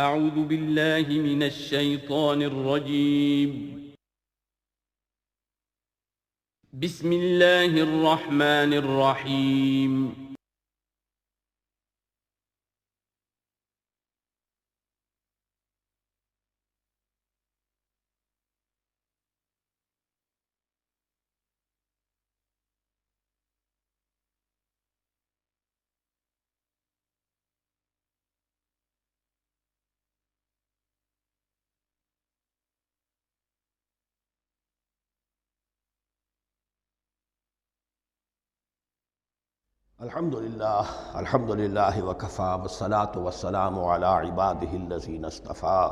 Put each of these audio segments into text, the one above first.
اعوذ باللہ من الشیطان الرجیم بسم اللہ الرحمن الرحیم الحمدللہ وکفا والصلاة والسلام علی عباده الذین اصطفیٰ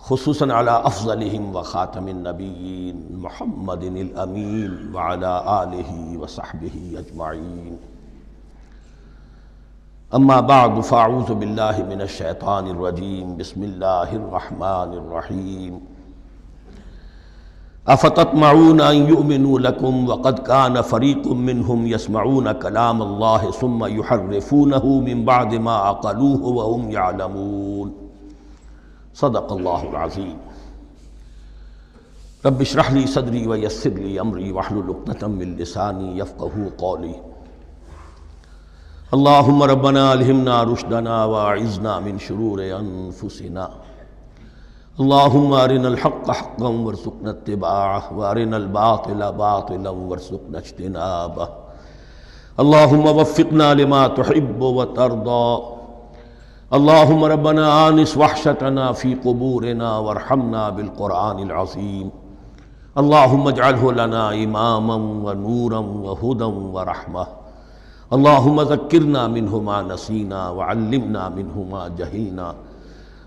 خصوصاً علی افضلہم وخاتم النبیین محمد الامین وعلی آلہ وصحبہ اجمعین اما بعد فاعوذ باللہ من الشیطان الرجیم بسم اللہ الرحمن الرحیم افتطمعون ان يؤمنوا لكم وقد كان فريق منهم يسمعون كلام الله ثم يحرفونه من بعد ما عقلوه وهم يعلمون صدق الله العظيم رب اشرح لي صدري ويسر لي امري واحلل عقدة من لساني يفقهوا قولي اللهم ربنا الهمنا رشدنا واعذنا من شرور انفسنا اللهم ارنا الحق حقا وارزقنا اتباعه وارنا الباطل باطلا وارزقنا اجتنابه اللهم وفقنا لما تحب وترضى اللهم ربنا آنس وحشتنا في قبورنا وارحمنا بالقرآن العظيم اللهم اجعله لنا إماما ونورا وهدى ورحمة اللهم ذكرنا منه ما نسينا وعلمنا منه ما جهلنا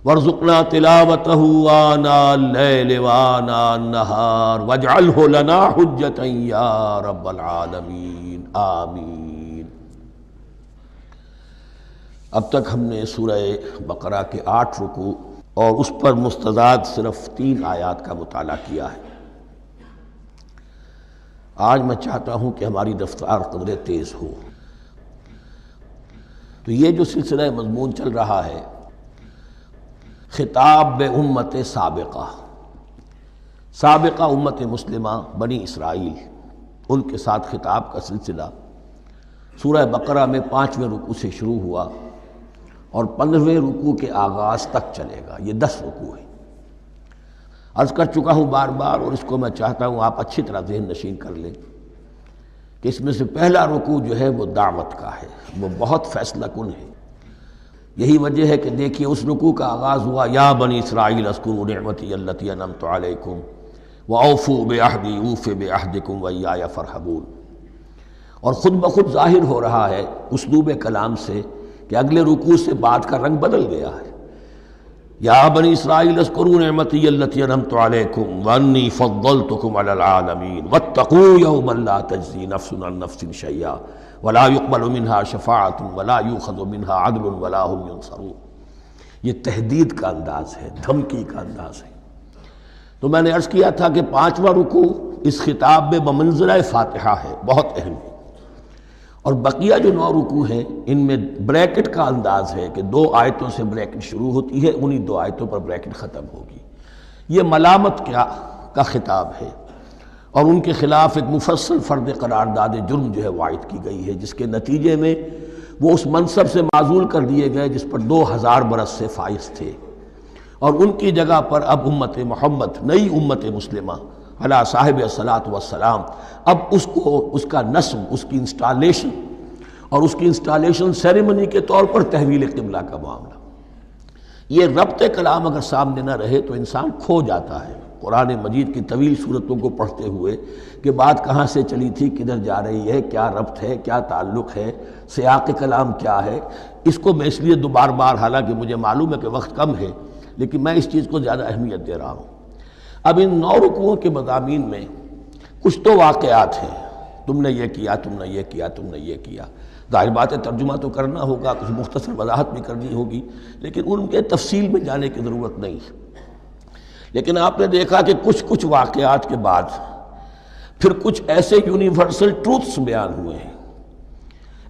وارزقنا تلاوته آناء الليل وآناء النهار واجعله لنا حجة يا رب العالمين آمین۔ اب تک ہم نے سورہ بقرہ کے 8 رکوع اور اس پر مستزاد صرف 3 آیات کا مطالعہ کیا ہے۔ آج میں چاہتا ہوں کہ ہماری رفتار قدرے تیز ہو۔ تو یہ جو سلسلہ مضمون چل رہا ہے خطاب امت سابقہ امت مسلمہ بنی اسرائیل، ان کے ساتھ خطاب کا سلسلہ سورہ بقرہ میں 5ویں رکوع سے شروع ہوا اور 15ویں رکوع کے آغاز تک چلے گا۔ یہ 10 رکوع ہیں۔ عرض کر چکا ہوں بار بار، اور اس کو میں چاہتا ہوں آپ اچھی طرح ذہن نشین کر لیں کہ اس میں سے پہلا رکوع جو ہے وہ دعوت کا ہے، وہ بہت فیصلہ کن ہے۔ یہی وجہ ہے کہ دیکھیے اس رکوع کا آغاز ہوا یا بنی اسرائیل اذکروا نعمتی التی انعمت علیکم واوفوا بعہدی اوف بعہدکم وایای فارہبون، اور خود بخود ظاہر ہو رہا ہے اسلوب کلام سے کہ اگلے رکوع سے بات کا رنگ بدل گیا ہے۔ یا بنی اسرائیل اذکروا نعمتی التی انعمت علیکم وانی فضلتکم علی العالمین واتقوا یوما لا تجزی نفس عن نفس شیئا ولا يقبل منها شفاعة ولا يؤخذ منها عدل ولا هم ينصرون۔ یہ تہدید کا انداز ہے، دھمکی کا انداز ہے۔ تو میں نے عرض کیا تھا کہ 5واں رکوع اس خطاب میں بمنزلہ فاتحہ ہے، بہت اہم ہے، اور بقیہ جو 9 رکوع ہیں ان میں بریکٹ کا انداز ہے کہ 2 آیتوں سے بریکٹ شروع ہوتی ہے، انہی 2 آیتوں پر بریکٹ ختم ہوگی۔ یہ ملامت کا خطاب ہے، اور ان کے خلاف ایک مفصل فرد قرارداد جرم جو ہے وائد کی گئی ہے، جس کے نتیجے میں وہ اس منصب سے معزول کر دیے گئے جس پر 2000 برس سے فائز تھے، اور ان کی جگہ پر اب امت محمد، نئی امت مسلمہ علی صاحب الصلاۃ والسلام، اب اس کا نصب، اس کی انسٹالیشن اور اس کی انسٹالیشن سیریمنی کے طور پر تحویل قبلہ کا معاملہ۔ یہ ربط کلام اگر سامنے نہ رہے تو انسان کھو جاتا ہے قرآن مجید کی طویل صورتوں کو پڑھتے ہوئے کہ بات کہاں سے چلی تھی، کدھر جا رہی ہے، کیا ربط ہے، کیا تعلق ہے، سیاق کلام کیا ہے۔ اس کو میں اس لیے بار بار، حالانکہ مجھے معلوم ہے کہ وقت کم ہے، لیکن میں اس چیز کو زیادہ اہمیت دے رہا ہوں۔ اب ان 9 رکوعوں کے مضامین میں کچھ تو واقعات ہیں، تم نے یہ کیا، تم نے یہ کیا، تم نے یہ کیا۔ ظاہر بات ہے ترجمہ تو کرنا ہوگا، کچھ مختصر وضاحت بھی کرنی ہوگی، لیکن ان کے تفصیل میں جانے کی ضرورت نہیں ہے۔ لیکن آپ نے دیکھا کہ کچھ واقعات کے بعد پھر کچھ ایسے یونیورسل ٹروتھس بیان ہوئے ہیں،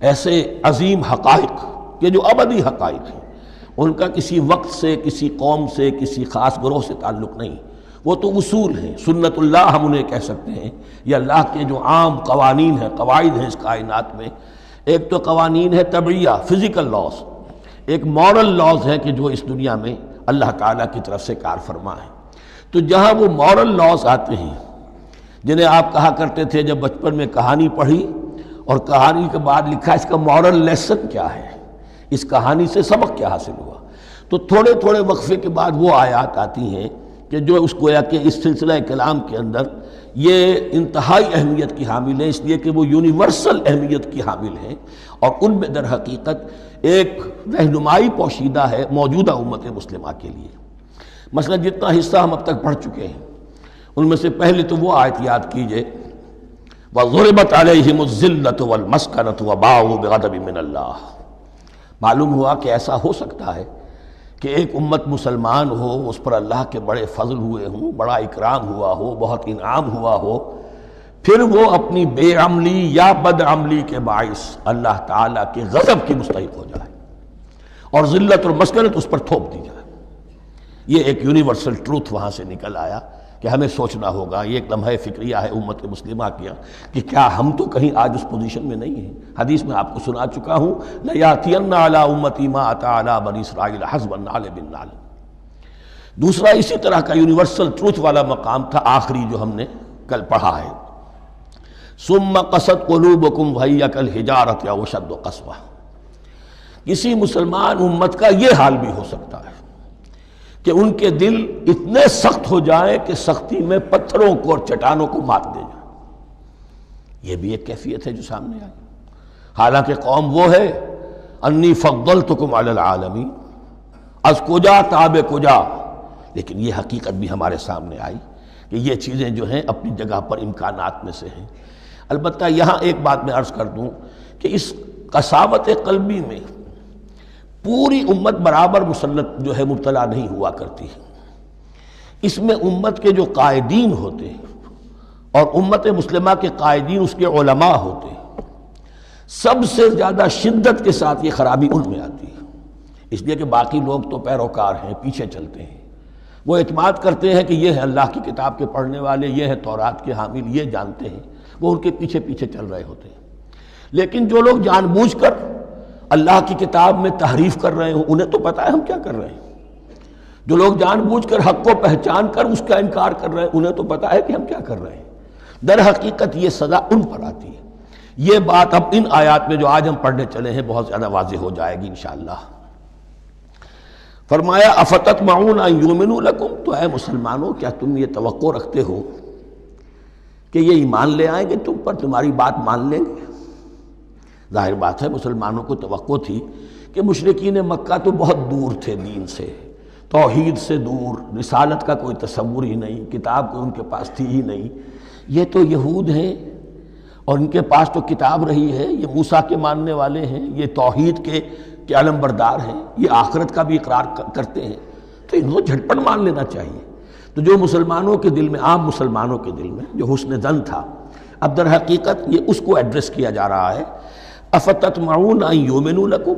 ایسے عظیم حقائق کہ جو ابدی حقائق ہیں، ان کا کسی وقت سے، کسی قوم سے، کسی خاص گروہ سے تعلق نہیں، وہ تو اصول ہیں، سنت اللہ ہم انہیں کہہ سکتے ہیں، یہ اللہ کے جو عام قوانین ہیں، قواعد ہیں اس کائنات میں۔ ایک تو قوانین ہے طبعیہ، فزیکل لاز، ایک مورل لاز ہے کہ جو اس دنیا میں اللہ تعالیٰ کی طرف سے کار فرما ہے۔ تو جہاں وہ مورل لاز آتے ہیں جنہیں آپ کہا کرتے تھے جب بچپن میں کہانی پڑھی اور کہانی کے بعد لکھا اس کا مورل لیسن کیا ہے، اس کہانی سے سبق کیا حاصل ہوا، تو تھوڑے تھوڑے وقفے کے بعد وہ آیات آتی ہیں کہ جو اس گویا کہ اس سلسلہ کلام کے اندر یہ انتہائی اہمیت کی حامل ہیں، اس لیے کہ وہ یونیورسل اہمیت کی حامل ہیں، اور ان میں در حقیقت ایک رہنمائی پوشیدہ ہے موجودہ امت مسلمہ کے لیے۔ مثلا جتنا حصہ ہم اب تک پڑھ چکے ہیں ان میں سے پہلے تو وہ آیت یاد کیجئے، وَضُرِبَتْ عَلَيْهِمُ الذِّلَّةُ وَالْمَسْكَنَةُ وَبَاءُوا بِغَضَبٍ مِّنَ اللَّهِ۔ معلوم ہوا کہ ایسا ہو سکتا ہے کہ ایک امت مسلمان ہو، اس پر اللہ کے بڑے فضل ہوئے ہوں، بڑا اکرام ہوا ہو، بہت انعام ہوا ہو، پھر وہ اپنی بے عملی یا بد عملی کے باعث اللہ تعالیٰ کے غضب کی مستحق ہو جائے اور ذلت اور مسکنت اس پر تھوپ دی جائے۔ یہ ایک یونیورسل ٹروتھ وہاں سے نکل آیا کہ ہمیں سوچنا ہوگا، یہ ایک لمحہ فکریہ ہے امت مسلمہ کیا کہ کیا ہم تو کہیں آج اس پوزیشن میں نہیں ہیں۔ حدیث میں آپ کو سنا چکا ہوں، لَيَأْتِيَنَّ عَلَىٰ أُمَّتِي مَا أَتَىٰ عَلَىٰ بَنِي إِسْرَائِيلَ حَسْبَ النَّعْلِ بِالنَّعْلِ۔ دوسرا اسی طرح کا یونیورسل ٹروتھ والا مقام تھا آخری جو ہم نے کل پڑھا ہے، ثُمَّ قَسَتْ قُلُوبُكُمْ وَهِيَ كَالْحِجَارَةِ أَوْ أَشَدُّ قَسْوَةً۔ کسی مسلمان امت کا یہ حال بھی ہو سکتا ہے کہ ان کے دل اتنے سخت ہو جائیں کہ سختی میں پتھروں کو اور چٹانوں کو مات دے جائیں۔ یہ بھی ایک کیفیت ہے جو سامنے آئی، حالانکہ قوم وہ ہے انی فضلتکم علی العالمین، از کجا تاب کجا، لیکن یہ حقیقت بھی ہمارے سامنے آئی کہ یہ چیزیں جو ہیں اپنی جگہ پر امکانات میں سے ہیں۔ البتہ یہاں ایک بات میں عرض کر دوں کہ اس قساوت قلبی میں پوری امت برابر مسلط جو ہے مبتلا نہیں ہوا کرتی ہے، اس میں امت کے جو قائدین ہوتے ہیں اور امت مسلمہ کے قائدین اس کے علماء ہوتے ہیں، سب سے زیادہ شدت کے ساتھ یہ خرابی ان میں آتی ہے، اس لیے کہ باقی لوگ تو پیروکار ہیں، پیچھے چلتے ہیں، وہ اعتماد کرتے ہیں کہ یہ ہے اللہ کی کتاب کے پڑھنے والے، یہ ہے تورات کے حامل، یہ جانتے ہیں، وہ ان کے پیچھے پیچھے چل رہے ہوتے ہیں۔ لیکن جو لوگ جان بوجھ کر اللہ کی کتاب میں تحریف کر رہے ہوں، انہیں تو پتہ ہے ہم کیا کر رہے ہیں۔ جو لوگ جان بوجھ کر حق کو پہچان کر اس کا انکار کر رہے ہیں، انہیں تو پتہ ہے کہ ہم کیا کر رہے ہیں۔ در حقیقت یہ سزا ان پر آتی ہے۔ یہ بات اب ان آیات میں جو آج ہم پڑھنے چلے ہیں بہت زیادہ واضح ہو جائے گی انشاءاللہ۔ فرمایا افتطمعون ان یؤمنوا لکم، تو اے مسلمانوں کیا تم یہ توقع رکھتے ہو کہ یہ ایمان لے آئیں گے تم پر، تمہاری بات مان لیں گے؟ ظاہر بات ہے مسلمانوں کو توقع تھی کہ مشرکین مکہ تو بہت دور تھے دین سے، توحید سے دور، رسالت کا کوئی تصور ہی نہیں، کتاب کو ان کے پاس تھی ہی نہیں۔ یہ تو یہود ہیں اور ان کے پاس تو کتاب رہی ہے، یہ موسیٰ کے ماننے والے ہیں، یہ توحید کے علم بردار ہیں، یہ آخرت کا بھی اقرار کرتے ہیں، تو ان کو جھٹپٹ مان لینا چاہیے۔ تو جو مسلمانوں کے دل میں، عام مسلمانوں کے دل میں جو حسن ظن تھا، اب در حقیقت یہ اس کو ایڈریس کیا جا رہا ہے، افتطمعون ان یؤمنوا لکم،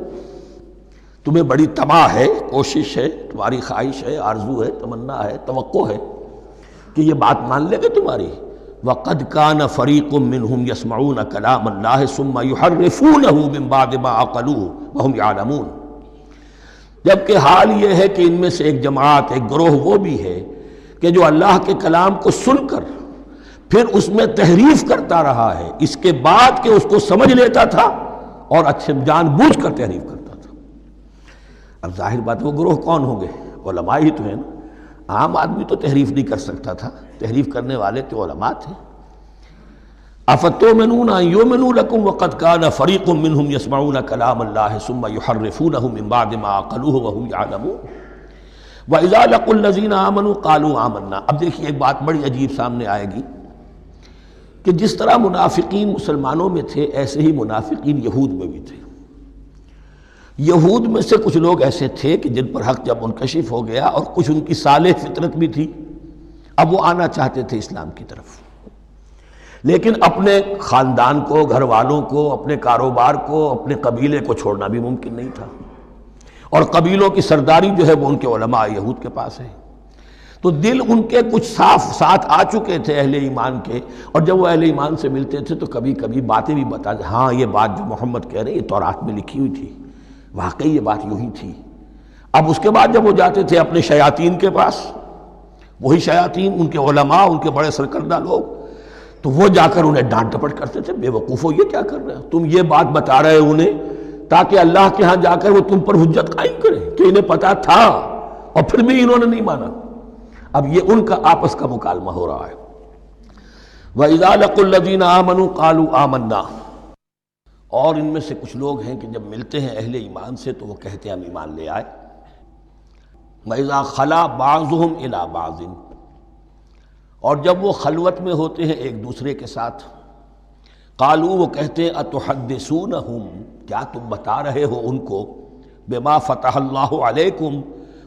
تمہیں بڑی طمع ہے، کوشش ہے، تمہاری خواہش ہے، آرزو ہے، تمنا ہے، توقع ہے کہ یہ بات مان لے گے تمہاری۔ وَقَدْ كَانَ فَرِيقٌ مِّنْهُمْ يَسْمَعُونَ كَلَامَ اللَّهِ ثُمَّ يُحَرِّفُونَهُ مِن بَعْدِ مَا عَقَلُوهُ وَهُمْ يَعْلَمُونَ، جبکہ حال یہ ہے کہ ان میں سے ایک جماعت، ایک گروہ وہ بھی ہے کہ جو اللہ کے کلام کو سن کر پھر اس میں تحریف کرتا رہا ہے، اس کے بعد کہ اس کو سمجھ لیتا تھا اور اچھے جان بوجھ کر تحریف کرتا تھا۔ اب ظاہر بات وہ گروہ کون ہوں گے؟ علماء ہی تو ہیں نا، عام آدمی تو تحریف نہیں کر سکتا تھا، تحریف کرنے والے تو علماء تھے۔ افتؤمنون ان یؤمنوا لکم وقد کان فریق منہم یسمعون کلام اللہ ثم یحرفونہ من بعد ما عقلوہ وہم یعلمون وَإِذَا لَقُوا الَّذِينَ آمَنُوا قَالُوا آمَنَّا۔ اب دیکھیے ایک بات بڑی عجیب سامنے آئے گی کہ جس طرح منافقین مسلمانوں میں تھے ایسے ہی منافقین یہود میں بھی تھے۔ یہود میں سے کچھ لوگ ایسے تھے کہ جن پر حق جب منکشف ہو گیا اور کچھ ان کی صالح فطرت بھی تھی، اب وہ آنا چاہتے تھے اسلام کی طرف، لیکن اپنے خاندان کو، گھر والوں کو، اپنے کاروبار کو، اپنے قبیلے کو چھوڑنا بھی ممکن نہیں تھا، اور قبیلوں کی سرداری جو ہے وہ ان کے علماء یہود کے پاس ہے۔ تو دل ان کے کچھ صاف ساتھ آ چکے تھے اہل ایمان کے، اور جب وہ اہل ایمان سے ملتے تھے تو کبھی کبھی باتیں بھی بتا، ہاں یہ بات جو محمد کہہ رہے ہیں یہ تورات میں لکھی ہوئی تھی، واقعی یہ بات یوں ہی تھی۔ اب اس کے بعد جب وہ جاتے تھے اپنے شیاطین کے پاس، وہی شیاطین ان کے علماء، ان کے بڑے سرکردہ لوگ، تو وہ جا کر انہیں ڈانٹ ڈپٹ کرتے تھے، بے وقوفو یہ کیا کر رہے ہو، تم یہ بات بتا رہے ہو انہیں تاکہ اللہ کے ہاں جا کر وہ تم پر حجت قائم کرے کہ انہیں پتا تھا اور پھر بھی انہوں نے نہیں مانا۔ اب یہ ان کا آپس کا مکالمہ ہو رہا ہے۔ وَإِذَا لَقُوا الَّذِينَ آمَنُوا قَالُوا آمَنَّا، اور ان میں سے کچھ لوگ ہیں کہ جب ملتے ہیں اہل ایمان سے تو وہ کہتے ہیں ہم ایمان لے آئے۔ وَإِذَا خَلَا بَعْضُهُمْ إِلَىٰ بَعْضٍ، اور جب وہ خلوت میں ہوتے ہیں ایک دوسرے کے ساتھ، قالوا وہ کہتے ہیں اتحدثونہم، کیا تم بتا رہے ہو ان کو، بما فتح اللہ علیکم،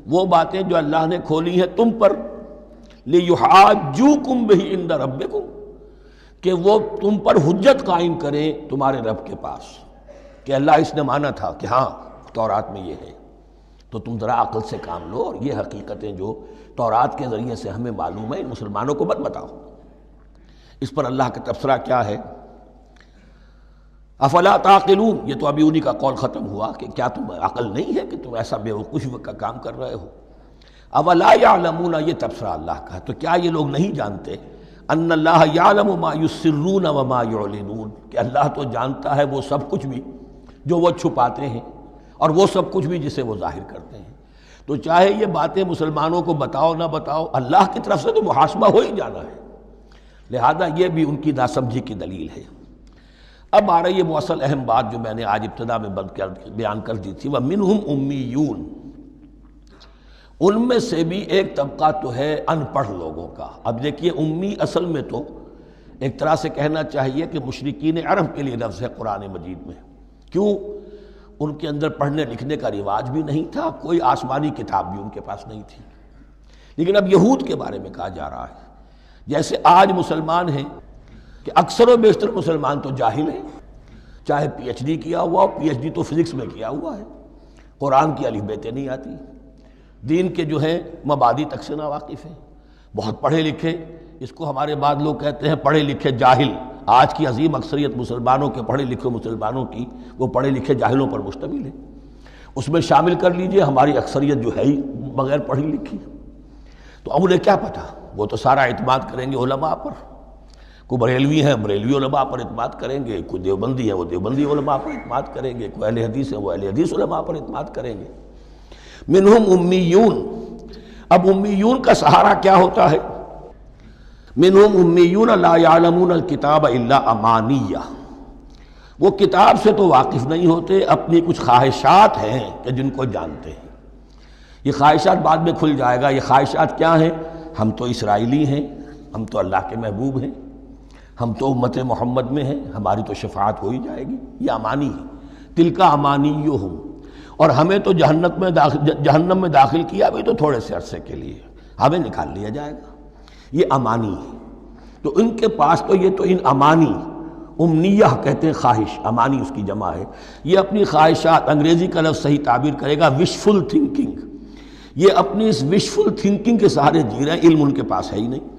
وہ باتیں جو اللہ نے کھولی ہیں تم پر، لیحاجوکم بہ عند ربکم، کہ وہ تم پر حجت قائم کریں تمہارے رب کے پاس، کہ اللہ اس نے مانا تھا کہ ہاں تورات میں یہ ہے، تو تم ذرا عقل سے کام لو اور یہ حقیقتیں جو تورات کے ذریعے سے ہمیں معلوم ہے ان مسلمانوں کو مت بتاؤ۔ اس پر اللہ کا تبصرہ کیا ہے، افلا تعقلون، یہ تو ابھی انہی کا قول ختم ہوا کہ کیا تم عقل نہیں ہے کہ تم ایسا بے وقوفی کا کام کر رہے ہو۔ اولا یعلمون، یہ تبصرہ اللہ کا، تو کیا یہ لوگ نہیں جانتے، ان اللہ یعلم ما یسرون وما یعلنون، کہ اللہ تو جانتا ہے وہ سب کچھ بھی جو وہ چھپاتے ہیں اور وہ سب کچھ بھی جسے وہ ظاہر کرتے ہیں۔ تو چاہے یہ باتیں مسلمانوں کو بتاؤ نہ بتاؤ، اللہ کی طرف سے تو محاسبہ ہو ہی جانا ہے، لہذا یہ بھی ان کی ناسمجھی کی دلیل ہے۔ اب آ رہی ہے وہ اصل اہم بات جو میں نے آج ابتدا میں بیان کر دی تھی، وَمِنْهُمْ أُمِّيُّونَ، ان میں سے بھی ایک طبقہ تو ہے ان پڑھ لوگوں کا۔ اب دیکھیے امی اصل میں تو ایک طرح سے کہنا چاہیے کہ مشرکین عرب کے لیے لفظ ہے قرآن مجید میں، کیوں؟ ان کے اندر پڑھنے لکھنے کا رواج بھی نہیں تھا، کوئی آسمانی کتاب بھی ان کے پاس نہیں تھی۔ لیکن اب یہود کے بارے میں کہا جا رہا ہے، جیسے آج مسلمان ہیں کہ اکثر و بیشتر مسلمان تو جاہل ہیں، چاہے پی ایچ ڈی کیا ہوا، پی ایچ ڈی تو فزکس میں کیا ہوا ہے، قرآن کی الف بیتیں نہیں آتی، دین کے جو ہیں مبادی تک سے ناواقف ہیں، بہت پڑھے لکھے، اس کو ہمارے بعد لوگ کہتے ہیں پڑھے لکھے جاہل۔ آج کی عظیم اکثریت مسلمانوں کے پڑھے لکھے مسلمانوں کی وہ پڑھے لکھے جاہلوں پر مشتمل ہے، اس میں شامل کر لیجئے ہماری اکثریت جو ہے ہی بغیر پڑھی لکھی۔ تو اب انہیں کیا پتہ، وہ تو سارا اعتماد کریں گے علماء پر، کوئی بریلوی ہیں بریلوی علماء پر اعتماد کریں گے، کوئی دیوبندی ہے وہ دیوبندی علماء پر اعتماد کریں گے، کوئی اہل حدیث ہے وہ اہل حدیث علماء پر اعتماد کریں گے۔ منہم امیون، اب امیون کا سہارا کیا ہوتا ہے، منہم امیون لا یعلمون الکتاب الا امانیہ، وہ کتاب سے تو واقف نہیں ہوتے، اپنی کچھ خواہشات ہیں کہ جن کو جانتے ہیں۔ یہ خواہشات بعد میں کھل جائے گا، یہ خواہشات کیا ہیں، ہم تو اسرائیلی ہیں، ہم تو اللہ کے محبوب ہیں، ہم تو امت محمد میں ہیں، ہماری تو شفاعت ہو ہی جائے گی، یہ امانی ہے، تلک امانیہم، اور ہمیں تو جہنم میں داخل کیا بھی تو تھوڑے سے عرصے کے لیے، ہمیں نکال لیا جائے گا، یہ امانی ہے۔ تو ان کے پاس تو یہ تو ان امانی، امنیہ کہتے ہیں خواہش، امانی اس کی جمع ہے، یہ اپنی خواہشات، انگریزی کا لفظ صحیح تعبیر کرے گا وشفل تھنکنگ، یہ اپنی اس وشفل تھنکنگ کے سہارے جی رہے ہیں، علم ان کے پاس ہے ہی نہیں۔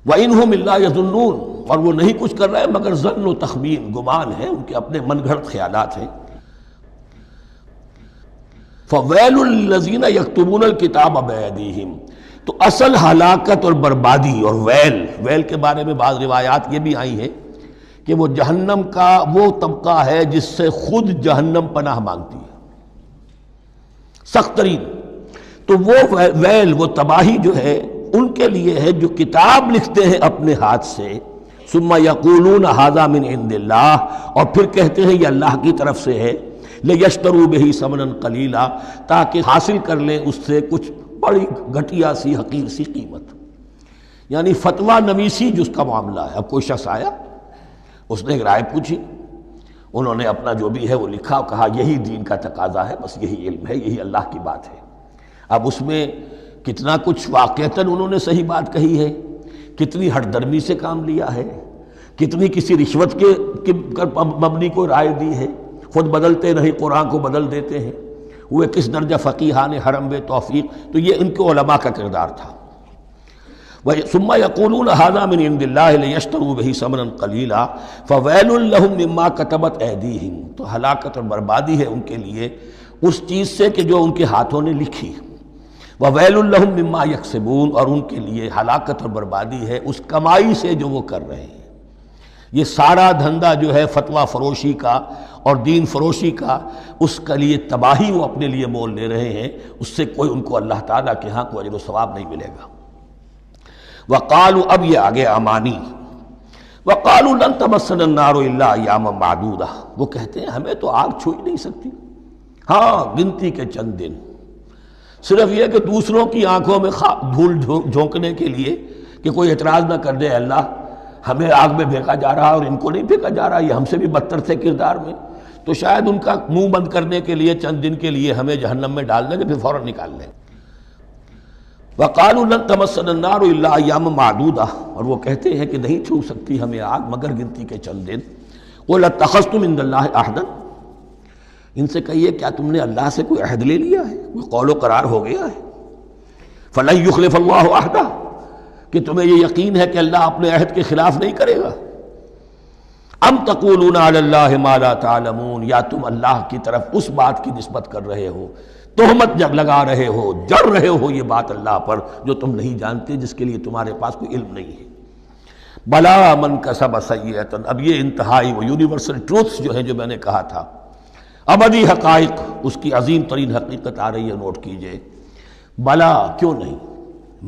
وَإِنْهُمْ إِلَّا يَظُنُّونَ، اور وہ نہیں کچھ کر رہے مگر ظن و تخمین، گمان ہے، ان کے اپنے من گھڑت خیالات ہیں۔ فَوَيْلٌ لِّلَّذِينَ يَكْتُبُونَ الْكِتَابَ بِأَيْدِيهِمْ، تو اصل ہلاکت اور بربادی اور ویل کے بارے میں بعض روایات یہ بھی آئی ہیں کہ وہ جہنم کا وہ طبقہ ہے جس سے خود جہنم پناہ مانگتی ہے، سخت ترین۔ تو وہ ویل، وہ تباہی جو ہے ان کے لیے ہے جو کتاب لکھتے ہیں اپنے ہاتھ سے، ثم یقولون ھذا من عند اللہ، اور پھر کہتے ہیں یہ اللہ کی طرف سے ہے، لیشتروا بہ ثمنا قلیلا، تاکہ حاصل کر لیں اس سے کچھ بڑی گھٹیا سی حقیر سی قیمت، یعنی فتویٰ نویسی جس کا معاملہ ہے۔ اب کوئی شخص آیا، اس نے ایک رائے پوچھی، انہوں نے اپنا جو بھی ہے وہ لکھا، کہا یہی دین کا تقاضا ہے، بس یہی علم ہے، یہی اللہ کی بات ہے۔ اب اس میں کتنا کچھ واقعتاً انہوں نے صحیح بات کہی ہے، کتنی ہٹ درمی سے کام لیا ہے، کتنی کسی رشوت کے مبنی کو رائے دی ہے، خود بدلتے نہیں قرآن کو بدل دیتے ہیں، ہوئے کس درجہ فقیہان حرم بے توفیق. تو یہ ان کے علماء کا کردار تھا. ثم یقولون ھذا من عند اللہ لیشتروا بہ ثمنا قلیلا فویل لہم مما کتبت ایدیہم. تو ہلاکت اور بربادی ہے ان کے لیے اس چیز سے کہ جو ان کے ہاتھوں نے لکھی. وویل لہم مما یکسبون، اور ان کے لیے ہلاکت اور بربادی ہے اس کمائی سے جو وہ کر رہے ہیں. یہ سارا دھندا جو ہے فتویٰ فروشی کا اور دین فروشی کا، اس کے لیے تباہی وہ اپنے لیے مول لے رہے ہیں. اس سے کوئی ان کو اللہ تعالیٰ کے ہاں کوئی اجر و ثواب نہیں ملے گا. وقالوا، اب یہ آگے امانی، وقالوا لن تمسنا النار الا ایاما معدودہ. وہ کہتے ہیں ہمیں تو آگ چھو ہی نہیں سکتی، ہاں گنتی کے چند دن. صرف یہ کہ دوسروں کی آنکھوں میں دھول جھونکنے کے لیے کہ کوئی اعتراض نہ کر دے، اللہ ہمیں آگ میں پھینکا جا رہا اور ان کو نہیں پھینکا جا رہا، یہ ہم سے بھی بدتر تھے کردار میں، تو شاید ان کا منہ بند کرنے کے لیے چند دن کے لیے ہمیں جہنم میں ڈال دیں گے، پھر فوراً نکال لیں. وقالوا لن تمسنا النار الا ایاما معدودہ، اور وہ کہتے ہیں کہ نہیں چھو سکتی ہمیں آگ مگر گنتی کے چند دن. قل اتخذتم عند اللہ عہدا، ان سے کہیے کیا تم نے اللہ سے کوئی عہد لے لیا ہے، کوئی قول و قرار ہو گیا ہے. فلن یخلف اللہ عہدہ، کہ تمہیں یہ یقین ہے کہ اللہ اپنے عہد کے خلاف نہیں کرے گا. ام تقولون علی اللہ ما لا تعلمون، یا تم اللہ کی طرف اس بات کی نسبت کر رہے ہو، تہمت لگا رہے ہو، جڑ رہے ہو یہ بات اللہ پر جو تم نہیں جانتے، جس کے لیے تمہارے پاس کوئی علم نہیں ہے. بلا من کسب سیئۃ، اب یہ انتہائی وہ یونیورسل ٹروتھس جو ہیں جو میں نے کہا تھا، ابدی حقائق، اس کی عظیم ترین حقیقت آ رہی ہے، نوٹ کیجئے. بلا، کیوں نہیں،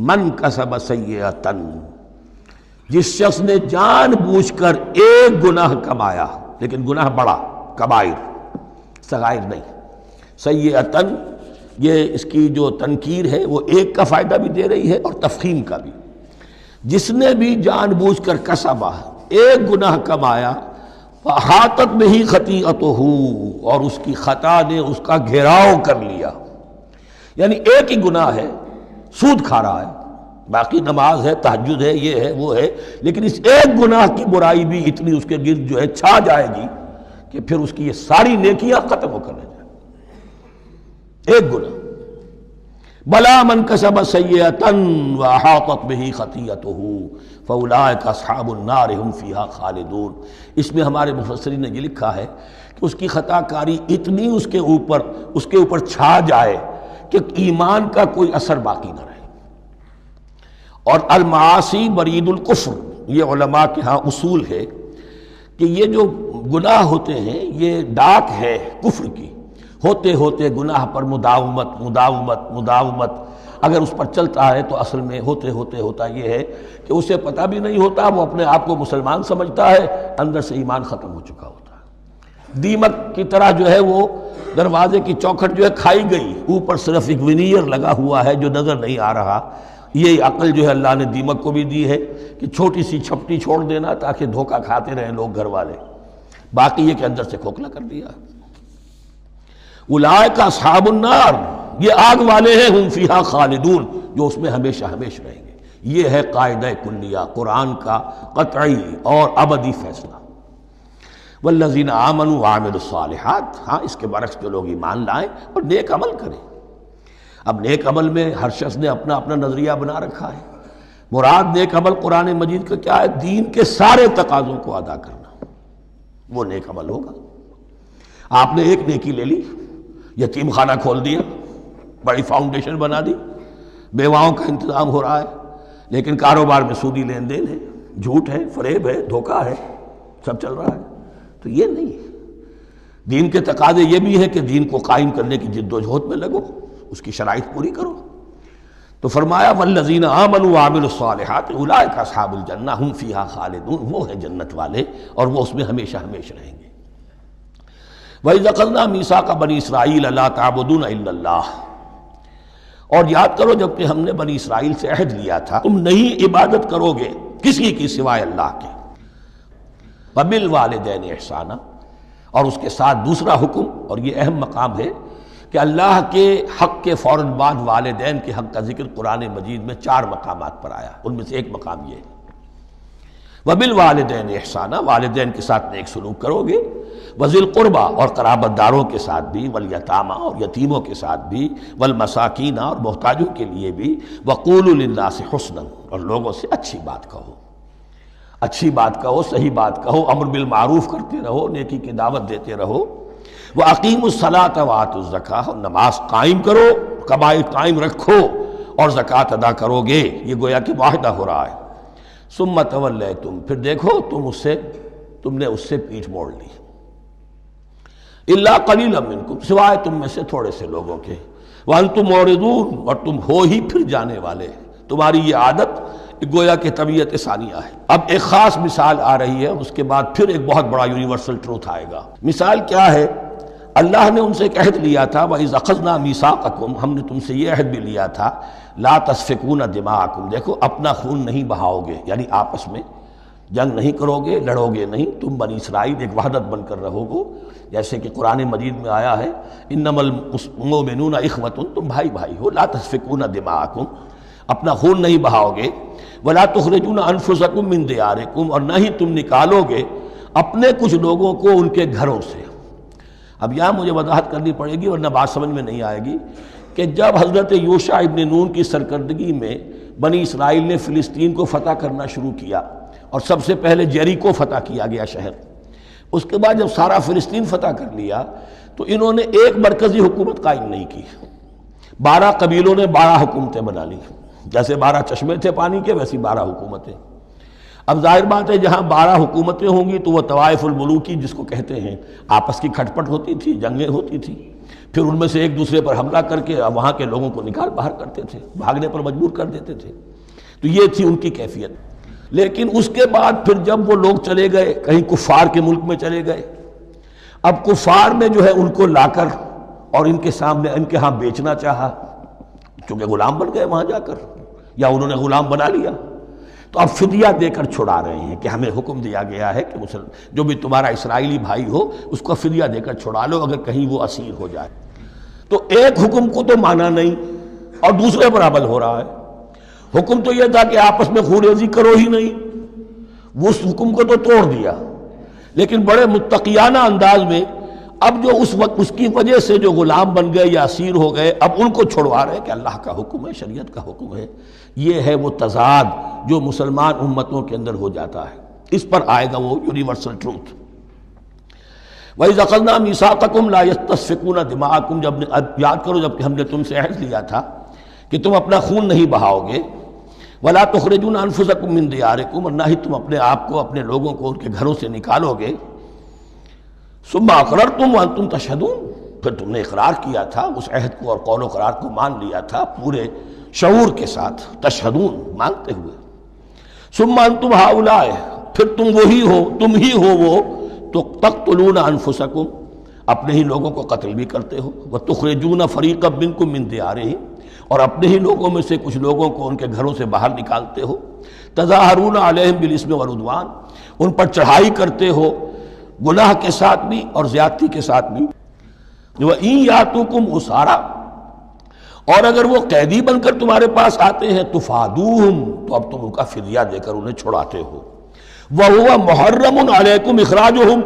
من کسب سیئۃ، جس شخص نے جان بوجھ کر ایک گناہ کمایا، لیکن گناہ بڑا، کبائر، صغائر نہیں. سیئۃ، یہ اس کی جو تنکیر ہے وہ ایک کا فائدہ بھی دے رہی ہے اور تفخیم کا بھی. جس نے بھی جان بوجھ کر کسبا، ایک گناہ کمایا، فاحاطت بہ خطیئتہ، اور اس کی خطا نے اس کا گھیراؤ کر لیا. یعنی ایک ہی گناہ ہے، سود کھا رہا ہے، باقی نماز ہے، تہجد ہے، یہ ہے وہ ہے، لیکن اس ایک گناہ کی برائی بھی اتنی اس کے گرد جو ہے چھا جائے گی کہ پھر اس کی یہ ساری نیکیاں ختم ہو کر رہ جائیں. ایک گناہ. بلا من کسب سیئۃ واحاطت بہ خطیئتہ فاولئک اصحاب النار هم فیہا خالدون. اس میں ہمارے مفسرین نے یہ لکھا ہے کہ اس کی خطا کاری اتنی اس کے اوپر چھا جائے کہ ایمان کا کوئی اثر باقی نہ رہے. اور المعاصی برید الکفر، یہ علماء کے ہاں اصول ہے کہ یہ جو گناہ ہوتے ہیں یہ ڈاک ہے کفر کی. ہوتے ہوتے گناہ پر مداومت اگر اس پر چلتا ہے تو اصل میں ہوتے ہوتے ہوتا یہ ہے کہ اسے پتہ بھی نہیں ہوتا، وہ اپنے آپ کو مسلمان سمجھتا ہے، اندر سے ایمان ختم ہو چکا ہوتا ہے. دیمک کی طرح جو ہے وہ دروازے کی چوکھٹ جو ہے کھائی گئی، اوپر صرف ایک ونیئر لگا ہوا ہے جو نظر نہیں آ رہا. یہ عقل جو ہے اللہ نے دیمک کو بھی دی ہے کہ چھوٹی سی چھپٹی چھوڑ دینا تاکہ دھوکہ کھاتے رہیں لوگ گھر والے، باقی یہ کہ اندر سے کھوکھلا کر دیا. اولئک اصحاب النار، یہ آگ والے ہیں، ہم فیہا خالدون، جو اس میں ہمیشہ ہمیشہ رہیں گے. یہ ہے قاعدہ کلیہ، قرآن کا قطعی اور ابدی فیصلہ. والذین آمنوا وعملوا الصالحات، ہاں اس کے برعکس جو لوگ ایمان لائیں اور نیک عمل کریں. اب نیک عمل میں ہر شخص نے اپنا اپنا نظریہ بنا رکھا ہے. مراد نیک عمل قرآن مجید کا کیا ہے؟ دین کے سارے تقاضوں کو ادا کرنا، وہ نیک عمل ہوگا. آپ نے ایک نیکی لے لی، یتیم خانہ کھول دیا، بڑی فاؤنڈیشن بنا دی، بیواؤں کا انتظام ہو رہا ہے، لیکن کاروبار میں سودی لین دین ہے، جھوٹ ہے، فریب ہے، دھوکہ ہے، سب چل رہا ہے. تو یہ نہیں ہے. دین کے تقاضے یہ بھی ہے کہ دین کو قائم کرنے کی جد و جہد میں لگو، اس کی شرائط پوری کرو. تو فرمایا والذین آمنوا وعملوا الصالحات اولئک اصحاب الجنہ ہم فیہا خالدون، وہ ہیں جنت والے اور وہ اس میں ہمیشہ ہمیشہ رہیں گے. وَإِذْ أَخَذْنَا مِيثَاقَ بَنِي إِسْرَائِيلَ لَا تَعْبُدُونَ إِلَّا اللَّهَ، اور یاد کرو جب کہ ہم نے بنی اسرائیل سے عہد لیا تھا تم نہیں عبادت کرو گے کسی کی سوائے اللہ کے. وَبِالْوَالِدَيْنِ إِحْسَانًا، اور اس کے ساتھ دوسرا حکم، اور یہ اہم مقام ہے کہ اللہ کے حق کے فوراً بعد والدین کے حق کا ذکر قرآن مجید میں 4 مقامات پر آیا. ان میں سے ایک مقام یہ ہے وبالوالدین احسانا، والدین کے ساتھ نیک سلوک کرو گے، وذی القربیٰ اور قرابت داروں کے ساتھ بھی، والیتامى اور یتیموں کے ساتھ بھی، والمساکین اور محتاجوں کے لیے بھی، وقولوا للناس حسنا اور لوگوں سے اچھی بات کہو، اچھی بات کہو، صحیح بات کہو، امر بالمعروف کرتے رہو، نیکی کی دعوت دیتے رہو، وَأَقِيمُوا الصَّلَاةَ وَآتُوا الزَّكَاةَ اور نماز قائم کرو، قبائل قائم رکھو اور زکوٰۃ ادا کرو گے، یہ گویا کہ معاہدہ ہو رہا ہے۔ ثُمَّ تَوَلَّيْتُمْ پھر دیکھو تم نے اس سے پیٹھ موڑ لی، إِلَّا قَلِيلًا مِّنكُمْ سوائے تم میں سے تھوڑے سے لوگوں کے، وَأَنْتُمْ مُعْرِضُونَ اور تم ہو ہی پھر جانے والے، تمہاری یہ عادت گویا کہ طبیعت ثانیہ ہے۔ اب ایک خاص مثال آ رہی ہے، اس کے بعد پھر ایک بہت بڑا یونیورسل ٹروتھ آئے گا۔ مثال کیا ہے؟ اللہ نے ان سے ایک عہد لیا تھا، وَإِذْ أَخَذْنَا مِيثَاقَكُمْ ہم نے تم سے یہ عہد بھی لیا تھا، لَا تَسْفِكُونَ دِمَاءَكُمْ دیکھو اپنا خون نہیں بہاؤ گے، یعنی آپس میں جنگ نہیں کرو گے، لڑو گے نہیں، تم بنی اسرائیل ایک وحدت بن کر رہو گے، جیسے کہ قرآن مجید میں آیا ہے إِنَّمَا الْمُؤْمِنُونَ إِخْوَةٌ تم بھائی بھائی ہو، لَا تَسْفِكُونَ دِمَاءَكُمْ اپنا خون نہیں بہاؤ گے، وَلَا تُخْرِجُونَ أَنفُسَكُم مِّن دِيَارِكُمْ اور نہ ہی تم نکالو گے اپنے کچھ لوگوں کو ان کے گھروں سے۔ اب یہاں مجھے وضاحت کرنی پڑے گی ورنہ بات سمجھ میں نہیں آئے گی کہ جب حضرت یوشع ابن نون کی سرکردگی میں بنی اسرائیل نے فلسطین کو فتح کرنا شروع کیا اور سب سے پہلے جیریکو فتح کیا گیا شہر، اس کے بعد جب سارا فلسطین فتح کر لیا تو انہوں نے ایک مرکزی حکومت قائم نہیں کی، 12 قبیلوں نے 12 حکومتیں بنا لی، جیسے 12 چشمے تھے پانی کے ویسی 12 حکومتیں۔ اب ظاہر بات ہے جہاں 12 حکومتیں ہوں گی تو وہ طوائف الملوکی جس کو کہتے ہیں، آپس کی کھٹ پٹ ہوتی تھی، جنگیں ہوتی تھی، پھر ان میں سے ایک دوسرے پر حملہ کر کے وہاں کے لوگوں کو نکال باہر کرتے تھے، بھاگنے پر مجبور کر دیتے تھے، تو یہ تھی ان کی کیفیت۔ لیکن اس کے بعد پھر جب وہ لوگ چلے گئے کہیں کفار کے ملک میں چلے گئے، اب کفار نے جو ہے ان کو لا کر اور ان کے سامنے ان کے ہاں بیچنا چاہا، چونکہ غلام بن گئے وہاں جا کر یا انہوں نے غلام بنا لیا، تو اب فدیہ دے کر چھڑا رہے ہیں کہ ہمیں حکم دیا گیا ہے کہ جو بھی تمہارا اسرائیلی بھائی ہو اس کو فدیہ دے کر چھڑا لو اگر کہیں وہ اسیر ہو جائے۔ تو ایک حکم کو تو مانا نہیں اور دوسرے پر عمل ہو رہا ہے۔ حکم تو یہ تھا کہ آپس میں خون ریزی کرو ہی نہیں، وہ اس حکم کو تو توڑ دیا، لیکن بڑے متقیانہ انداز میں اب جو اس وقت اس کی وجہ سے جو غلام بن گئے یا اسیر ہو گئے اب ان کو چھڑوا رہے کہ اللہ کا حکم ہے، شریعت کا حکم ہے۔ یہ ہے وہ تضاد جو مسلمان امتوں کے اندر ہو جاتا ہے، اس پر آئے گا وہ یونیورسل ٹروتھ۔ وَإِذْ أَخَذْنَا مِيثَاقَكُمْ لَا يَسْتَسْفِكُونَ دِمَاءَكُمْ جب یاد کرو جب کہ ہم نے تم سے عہد لیا تھا کہ تم اپنا خون نہیں بہاؤ گے، وَلَا تُخْرِجُونَ أَنفُسَكُم مِّن دِيَارِكُمْ اور نہ ہی تم اپنے آپ کو اپنے لوگوں کو ان کے گھروں سے نکالو گے، ثُمَّ أَقْرَرْتُمْ وَأَنْتُمْ تَشْهَدُونَ پھر تم نے اقرار کیا تھا، اس عہد کو اور قول و قرار کو مان لیا تھا پورے شعور کے ساتھ، تشہدون مانتے ہوئے، ثم انتم ہؤلاء پھر تم وہی ہو، تم ہی ہو وہ تو تقتلون انفسکم اپنے ہی لوگوں کو قتل بھی کرتے ہو، وتخرجون فریقا منکم من دیارہم اور اپنے ہی لوگوں میں سے کچھ لوگوں کو ان کے گھروں سے باہر نکالتے ہو، تظاہرون علیہم بالاسم والعدوان ان پر چڑھائی کرتے ہو گناہ کے ساتھ بھی اور زیادتی کے ساتھ بھی، وَإِن یاتوکم اسارا اور اگر وہ قیدی بن کر تمہارے پاس آتے ہیں تفادوہم تو اب تم ان کا فدیہ دے کر انہیں چھڑاتے ہو، وَهُوَ مُحَرَّمٌ عَلَيْكُمْ إِخْرَاجُهُمْ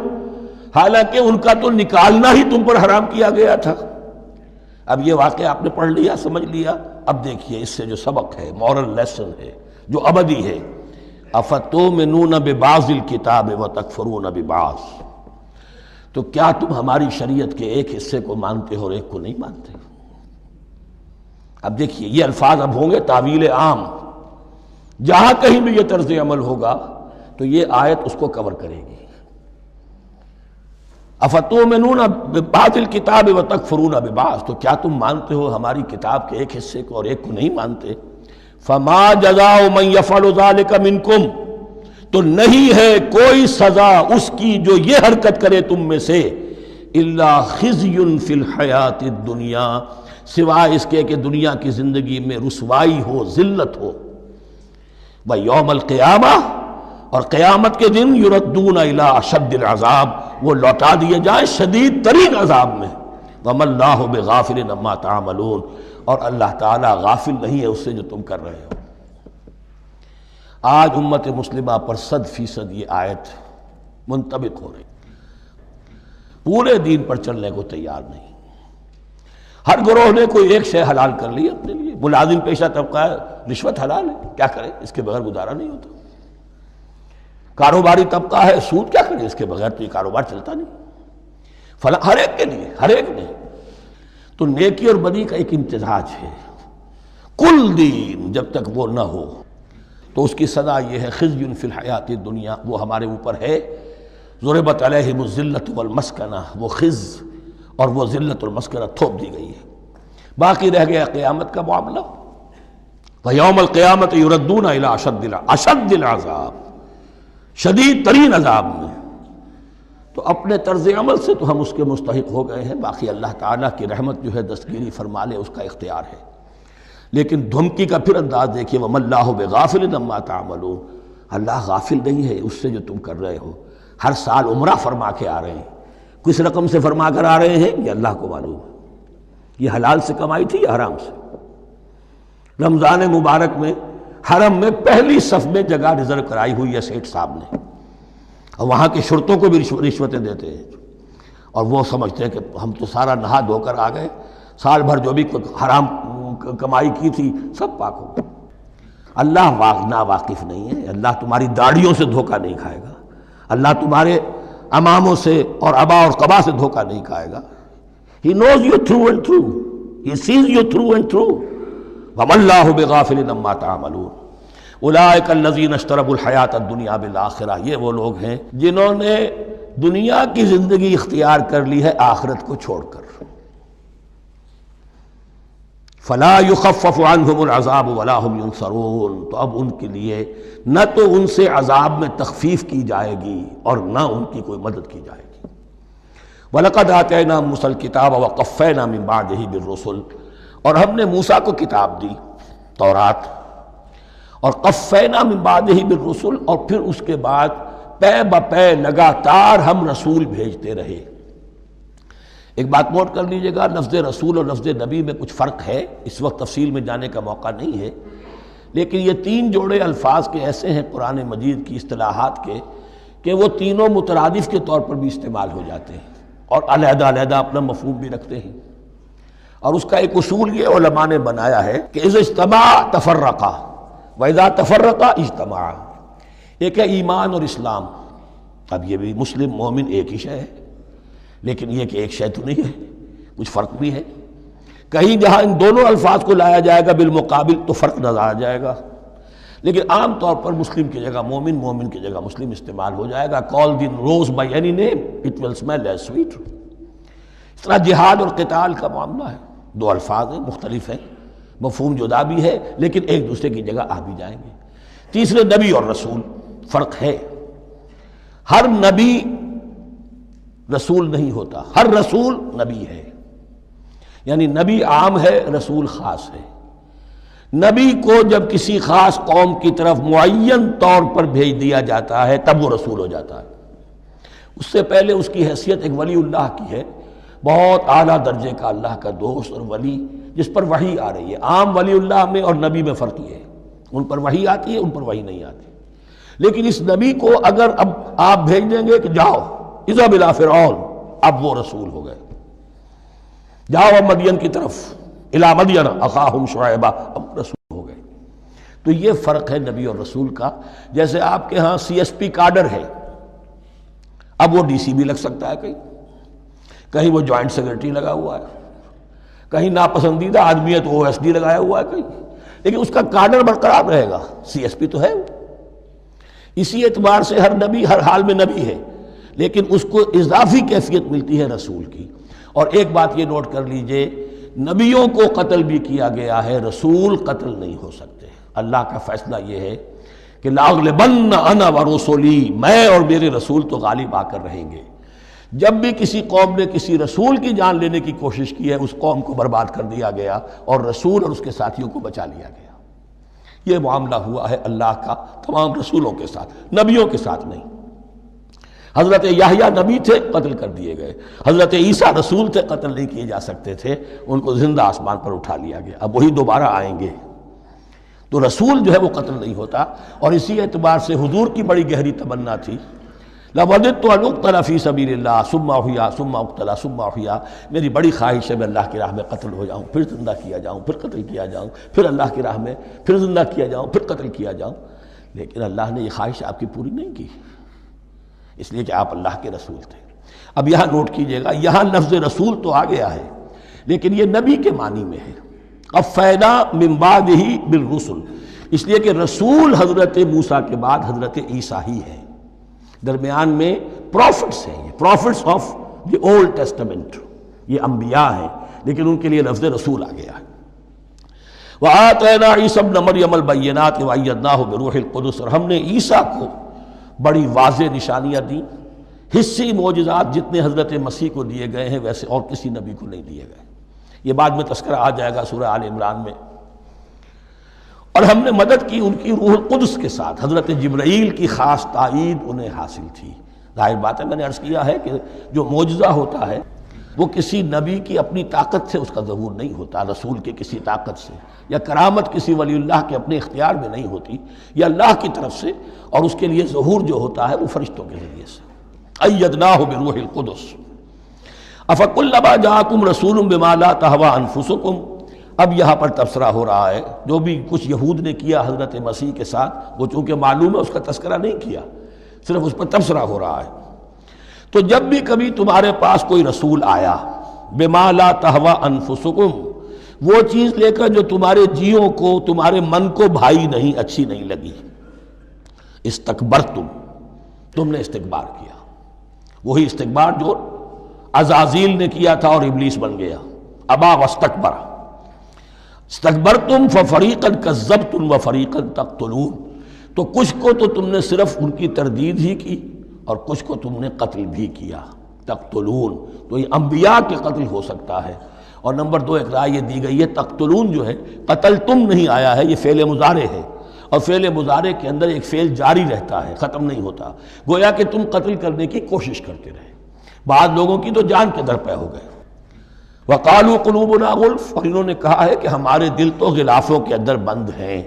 حالانکہ ان کا تو نکالنا ہی تم پر حرام کیا گیا تھا۔ اب یہ واقعہ آپ نے پڑھ لیا، سمجھ لیا، اب دیکھیے اس سے جو سبق ہے، مورل لیسن ہے جو ابدی ہے، أَفَتُؤْمِنُونَ بِبَعْضِ الْكِتَابِ وَتَكْفُرُونَ بِبَعْضٍ تو کیا تم ہماری شریعت کے ایک حصے کو مانتے ہو اور ایک کو نہیں مانتے؟ اب دیکھیے یہ الفاظ اب ہوں گے تعویل عام، جہاں کہیں بھی یہ طرز عمل ہوگا تو یہ آیت اس کو کور کرے گی۔ افتؤمنون ببعض الکتاب وتکفرون ببعض تو کیا تم مانتے ہو ہماری کتاب کے ایک حصے کو اور ایک کو نہیں مانتے؟ فما جزاء من یفعل ذلک منکم تو نہیں ہے کوئی سزا اس کی جو یہ حرکت کرے تم میں سے، الا خزی فی الحیات الدنیا سوائے اس کے کہ دنیا کی زندگی میں رسوائی ہو، ذلت ہو، ویوم القیامہ اور قیامت کے دن یردون الی اشد العذاب وہ لوٹا دیے جائیں شدید ترین عذاب میں، وما اللہ بغافل عما تعملون اور اللہ تعالیٰ غافل نہیں ہے اس سے جو تم کر رہے ہو۔ آج امت مسلمہ پر 100% یہ آیت منطبق ہو رہی، پورے دین پر چلنے کو تیار نہیں۔ ہر گروہ نے کوئی ایک شے حلال کر لی اپنے لیے۔ ملازم پیشہ طبقہ ہے، رشوت حلال ہے، کیا کرے، اس کے بغیر گزارا نہیں ہوتا۔ کاروباری طبقہ ہے، سود کیا کرے، اس کے بغیر تو یہ کاروبار چلتا نہیں۔ ہر ایک کے لیے، ہر ایک نے تو نیکی اور بدی کا ایک امتزاج ہے۔ کل دین جب تک وہ نہ ہو تو اس کی سزا یہ ہے خزی فی الحیات الدنیا، وہ ہمارے اوپر ہے۔ ضربت علیہم الذلۃ والمسکنہ، وہ خز اور وہ ذلت اور مسکنہ تھوپ دی گئی ہے۔ باقی رہ گیا قیامت کا معاملہ، وَيَوْمَ الْقِيَامَةِ يُرَدُّونَ إِلَىٰ أَشَدِّ الْعَذَابِ، شدید ترین عذاب میں۔ تو اپنے طرز عمل سے تو ہم اس کے مستحق ہو گئے ہیں، باقی اللہ تعالیٰ کی رحمت جو ہے دستگیری فرما لے، اس کا اختیار ہے۔ لیکن دھمکی کا پھر انداز دیکھیے، وَمَا اللَّهُ بِغَافِلٍ عَمَّا تَعْمَلُونَ، اللہ غافل نہیں ہے اس سے جو تم کر رہے ہو۔ ہر سال عمرہ فرما کے آ رہے ہیں، کس رقم سے فرما کر آ رہے ہیں یہ اللہ کو معلوم ہے۔ یہ حلال سے کمائی تھی یا حرام سے؟ رمضان مبارک میں حرم میں پہلی صف میں جگہ ریزرو کرائی ہوئی ہے سیٹھ صاحب نے، اور وہاں کے شرطوں کو بھی رشوتیں دیتے ہیں، اور وہ سمجھتے ہیں کہ ہم تو سارا نہا دھو کر آ گئے، سال بھر جو بھی حرام کمائی کی تھی سب پاک ہو گئے۔ اللہ نا واقف نہیں ہے، اللہ تمہاری داڑھیوں سے دھوکہ نہیں کھائے گا، اللہ تمہارے اماموں سے اور ابا اور قبا سے دھوکہ نہیں کھائے گا۔ He knows you through and through. He sees you through and through. وَمَا اللَّهُ بِغَافِلٍ عَمَّا تَعْمَلُونَ أُولَٰئِكَ الَّذِينَ اشْتَرَوُا الْحَيَاةَ الدُّنْيَا بِالْآخِرَةِ، یہ وہ لوگ ہیں جنہوں نے دنیا کی زندگی اختیار کر لی ہے آخرت کو چھوڑ کر۔ فَلَا يُخَفَّفُ عَنْهُمُ الْعَذَابُ وَلَا هُمْ يُنصَرُونَ، تو اب ان کے لیے نہ تو ان سے عذاب میں تخفیف کی جائے گی اور نہ ان کی کوئی مدد کی جائے گی۔ وَلَقَدْ آتَيْنَا مُوسَى الْكِتَابَ وَقَفَّيْنَا مِن بَعْدِهِ بِالرُّسُلِ، اور ہم نے موسیٰ کو کتاب دی تورات، اور قفینا من بعدہ بالرسل، اور پھر اس کے بعد پے بپے لگاتار ہم رسول بھیجتے رہے۔ ایک بات نوٹ کر لیجئے گا، لفظ رسول اور لفظ نبی میں کچھ فرق ہے، اس وقت تفصیل میں جانے کا موقع نہیں ہے، لیکن یہ تین جوڑے الفاظ کے ایسے ہیں قرآن مجید کی اصطلاحات کے کہ وہ تینوں مترادف کے طور پر بھی استعمال ہو جاتے ہیں اور علیحدہ علیحدہ اپنا مفہوم بھی رکھتے ہیں۔ اور اس کا ایک اصول یہ علماء نے بنایا ہے کہ اذا اجتمع تفرقا واذا تفرقا اجتمع۔ ایک ہے ایمان اور اسلام، اب یہ بھی مسلم مومن ایک ہی شے ہے، لیکن یہ کہ ایک شے تو نہیں ہے، کچھ فرق بھی ہے۔ کہیں جہاں ان دونوں الفاظ کو لایا جائے گا بالمقابل تو فرق نظر آ جائے گا، لیکن عام طور پر مسلم کی جگہ مومن، مومن کی جگہ مسلم استعمال ہو جائے گا۔ call the rose by any name it will smell as sweet۔ اس طرح جہاد اور قتال کا معاملہ ہے، دو الفاظ ہیں، مختلف ہیں، مفہوم جدا بھی ہے لیکن ایک دوسرے کی جگہ آ بھی جائیں گے۔ تیسرے نبی اور رسول، فرق ہے، ہر نبی رسول نہیں ہوتا، ہر رسول نبی ہے، یعنی نبی عام ہے، رسول خاص ہے۔ نبی کو جب کسی خاص قوم کی طرف معین طور پر بھیج دیا جاتا ہے تب وہ رسول ہو جاتا ہے۔ اس سے پہلے اس کی حیثیت ایک ولی اللہ کی ہے، بہت اعلیٰ درجے کا اللہ کا دوست اور ولی جس پر وحی آ رہی ہے۔ عام ولی اللہ میں اور نبی میں فرق یہ ہے، ان پر وحی آتی ہے، ان پر وحی نہیں آتی۔ لیکن اس نبی کو اگر اب آپ بھیج دیں گے کہ جاؤ اذهب الى فرعون، اب وہ رسول ہو گئے، جاؤ اب مدین کی طرف، الى مدین اخاہم شعیبا، اب رسول ہو گئے۔ تو یہ فرق ہے نبی اور رسول کا۔ جیسے آپ کے ہاں سی ایس پی کارڈر ہے، اب وہ ڈی سی بھی لگ سکتا ہے، کہیں وہ جوائنٹ سیکرٹری لگا ہوا ہے، کہیں ناپسندیدہ آدمی ہے تو او ایس ڈی لگایا ہوا ہے کہیں، لیکن اس کا کارڈر برقرار رہے گا، سی ایس پی تو ہے۔ اسی اعتبار سے ہر نبی ہر حال میں نبی ہے، لیکن اس کو اضافی کیفیت ملتی ہے رسول کی۔ اور ایک بات یہ نوٹ کر لیجئے، نبیوں کو قتل بھی کیا گیا ہے، رسول قتل نہیں ہو سکتے۔ اللہ کا فیصلہ یہ ہے کہ لاغلبن انا ورسولی، میں اور میرے رسول تو غالب آ کر رہیں گے۔ جب بھی کسی قوم نے کسی رسول کی جان لینے کی کوشش کی ہے، اس قوم کو برباد کر دیا گیا اور رسول اور اس کے ساتھیوں کو بچا لیا گیا۔ یہ معاملہ ہوا ہے اللہ کا تمام رسولوں کے ساتھ، نبیوں کے ساتھ نہیں۔ حضرت یحییٰ نبی تھے، قتل کر دیے گئے۔ حضرت عیسیٰ رسول تھے، قتل نہیں کیے جا سکتے تھے، ان کو زندہ آسمان پر اٹھا لیا گیا۔ اب وہی دوبارہ آئیں گے۔ تو رسول جو ہے وہ قتل نہیں ہوتا، اور اسی اعتبار سے حضور کی بڑی گہری تمنا تھی، لَوَدِدتُّ أَنْ أُقْتَلَ فِي سَبِيلِ اللَّهِ ثُمَّ أُحْيَا ثُمَّ أُقْتَلَ ثُمَّ أُحْيَا، میری بڑی خواہش ہے میں اللہ کی راہ میں قتل ہو جاؤں، پھر زندہ کیا جاؤں، پھر قتل کیا جاؤں، پھر اللہ کی راہ میں پھر زندہ کیا جاؤں، پھر قتل کیا جاؤں۔ لیکن اللہ نے یہ خواہش آپ کی پوری نہیں کی، اس لیے کہ آپ اللہ کے رسول تھے۔ اب یہاں نوٹ کیجئے گا، یہاں لفظ رسول تو آ گیا ہے لیکن یہ نبی کے معنی میں ہے۔ قَفَّيْنَا مِن بَعْدِهِ بِالرُّسُلِ، اس لیے کہ رسول حضرت موسیٰ کے بعد حضرت عیسیٰ ہی ہے، درمیان میں پروفٹس ہیں، یہ prophets of the old testament, یہ انبیاء ہیں، لیکن ان کے لیے لفظ رسول آ گیا ہے۔ وَآتَيْنَا عِيسَى ابْنَ مَرْيَمَ الْبَيِّنَاتِ وَأَيَّدْنَاهُ بِرُوحِ الْقُدُسِ، اور ہم نے عیسیٰ کو بڑی واضح نشانیاں دیں، حصی معجزات جتنے حضرت مسیح کو دیے گئے ہیں ویسے اور کسی نبی کو نہیں دیے گئے، یہ بعد میں تذکرہ آ جائے گا سورہ آل عمران میں۔ اور ہم نے مدد کی ان کی روح القدس کے ساتھ، حضرت جبرائیل کی خاص تائید انہیں حاصل تھی۔ ظاہر بات ہے، میں نے عرض کیا ہے کہ جو معجزہ ہوتا ہے وہ کسی نبی کی اپنی طاقت سے اس کا ظہور نہیں ہوتا، رسول کے کسی طاقت سے، یا کرامت کسی ولی اللہ کے اپنے اختیار میں نہیں ہوتی، یا اللہ کی طرف سے، اور اس کے لیے ظہور جو ہوتا ہے وہ فرشتوں کے ذریعے سے۔ ایدناہ بروح القدس افکلما جاءکم رسول بما لا تہوی انفسکم، اب یہاں پر تبصرہ ہو رہا ہے، جو بھی کچھ یہود نے کیا حضرت مسیح کے ساتھ، وہ چونکہ معلوم ہے اس کا تذکرہ نہیں کیا، صرف اس پر تبصرہ ہو رہا ہے۔ تو جب بھی کبھی تمہارے پاس کوئی رسول آیا، بما لا تہوی انفسکم، وہ چیز لے کر جو تمہارے جیوں کو، تمہارے من کو بھائی نہیں، اچھی نہیں لگی، استکبرتم، تم نے استکبار کیا، وہی استکبار جو عزازیل نے کیا تھا اور ابلیس بن گیا، ابا واستکبر، استکبرتم ففریقا کذبتم وفریقا تقتلون، تو کچھ کو تو تم نے صرف ان کی تردید ہی کی اور کچھ کو تم نے قتل بھی کیا، تقتلون، تو یہ انبیاء کے قتل ہو سکتا ہے۔ اور نمبر دو ایک رائے یہ دی گئی ہے، تقتلون جو ہے قتل تم نہیں آیا ہے، یہ فعل مضارع ہے، اور فعل مضارع کے اندر ایک فعل جاری رہتا ہے، ختم نہیں ہوتا، گویا کہ تم قتل کرنے کی کوشش کرتے رہے۔ بعض لوگوں کی تو جان کے درپے ہو گئے۔ وَقَالُوا قُلُوبُنَا غُلْفٌ، اور انہوں نے کہا ہے کہ ہمارے دل تو غلافوں کے اندر بند ہیں۔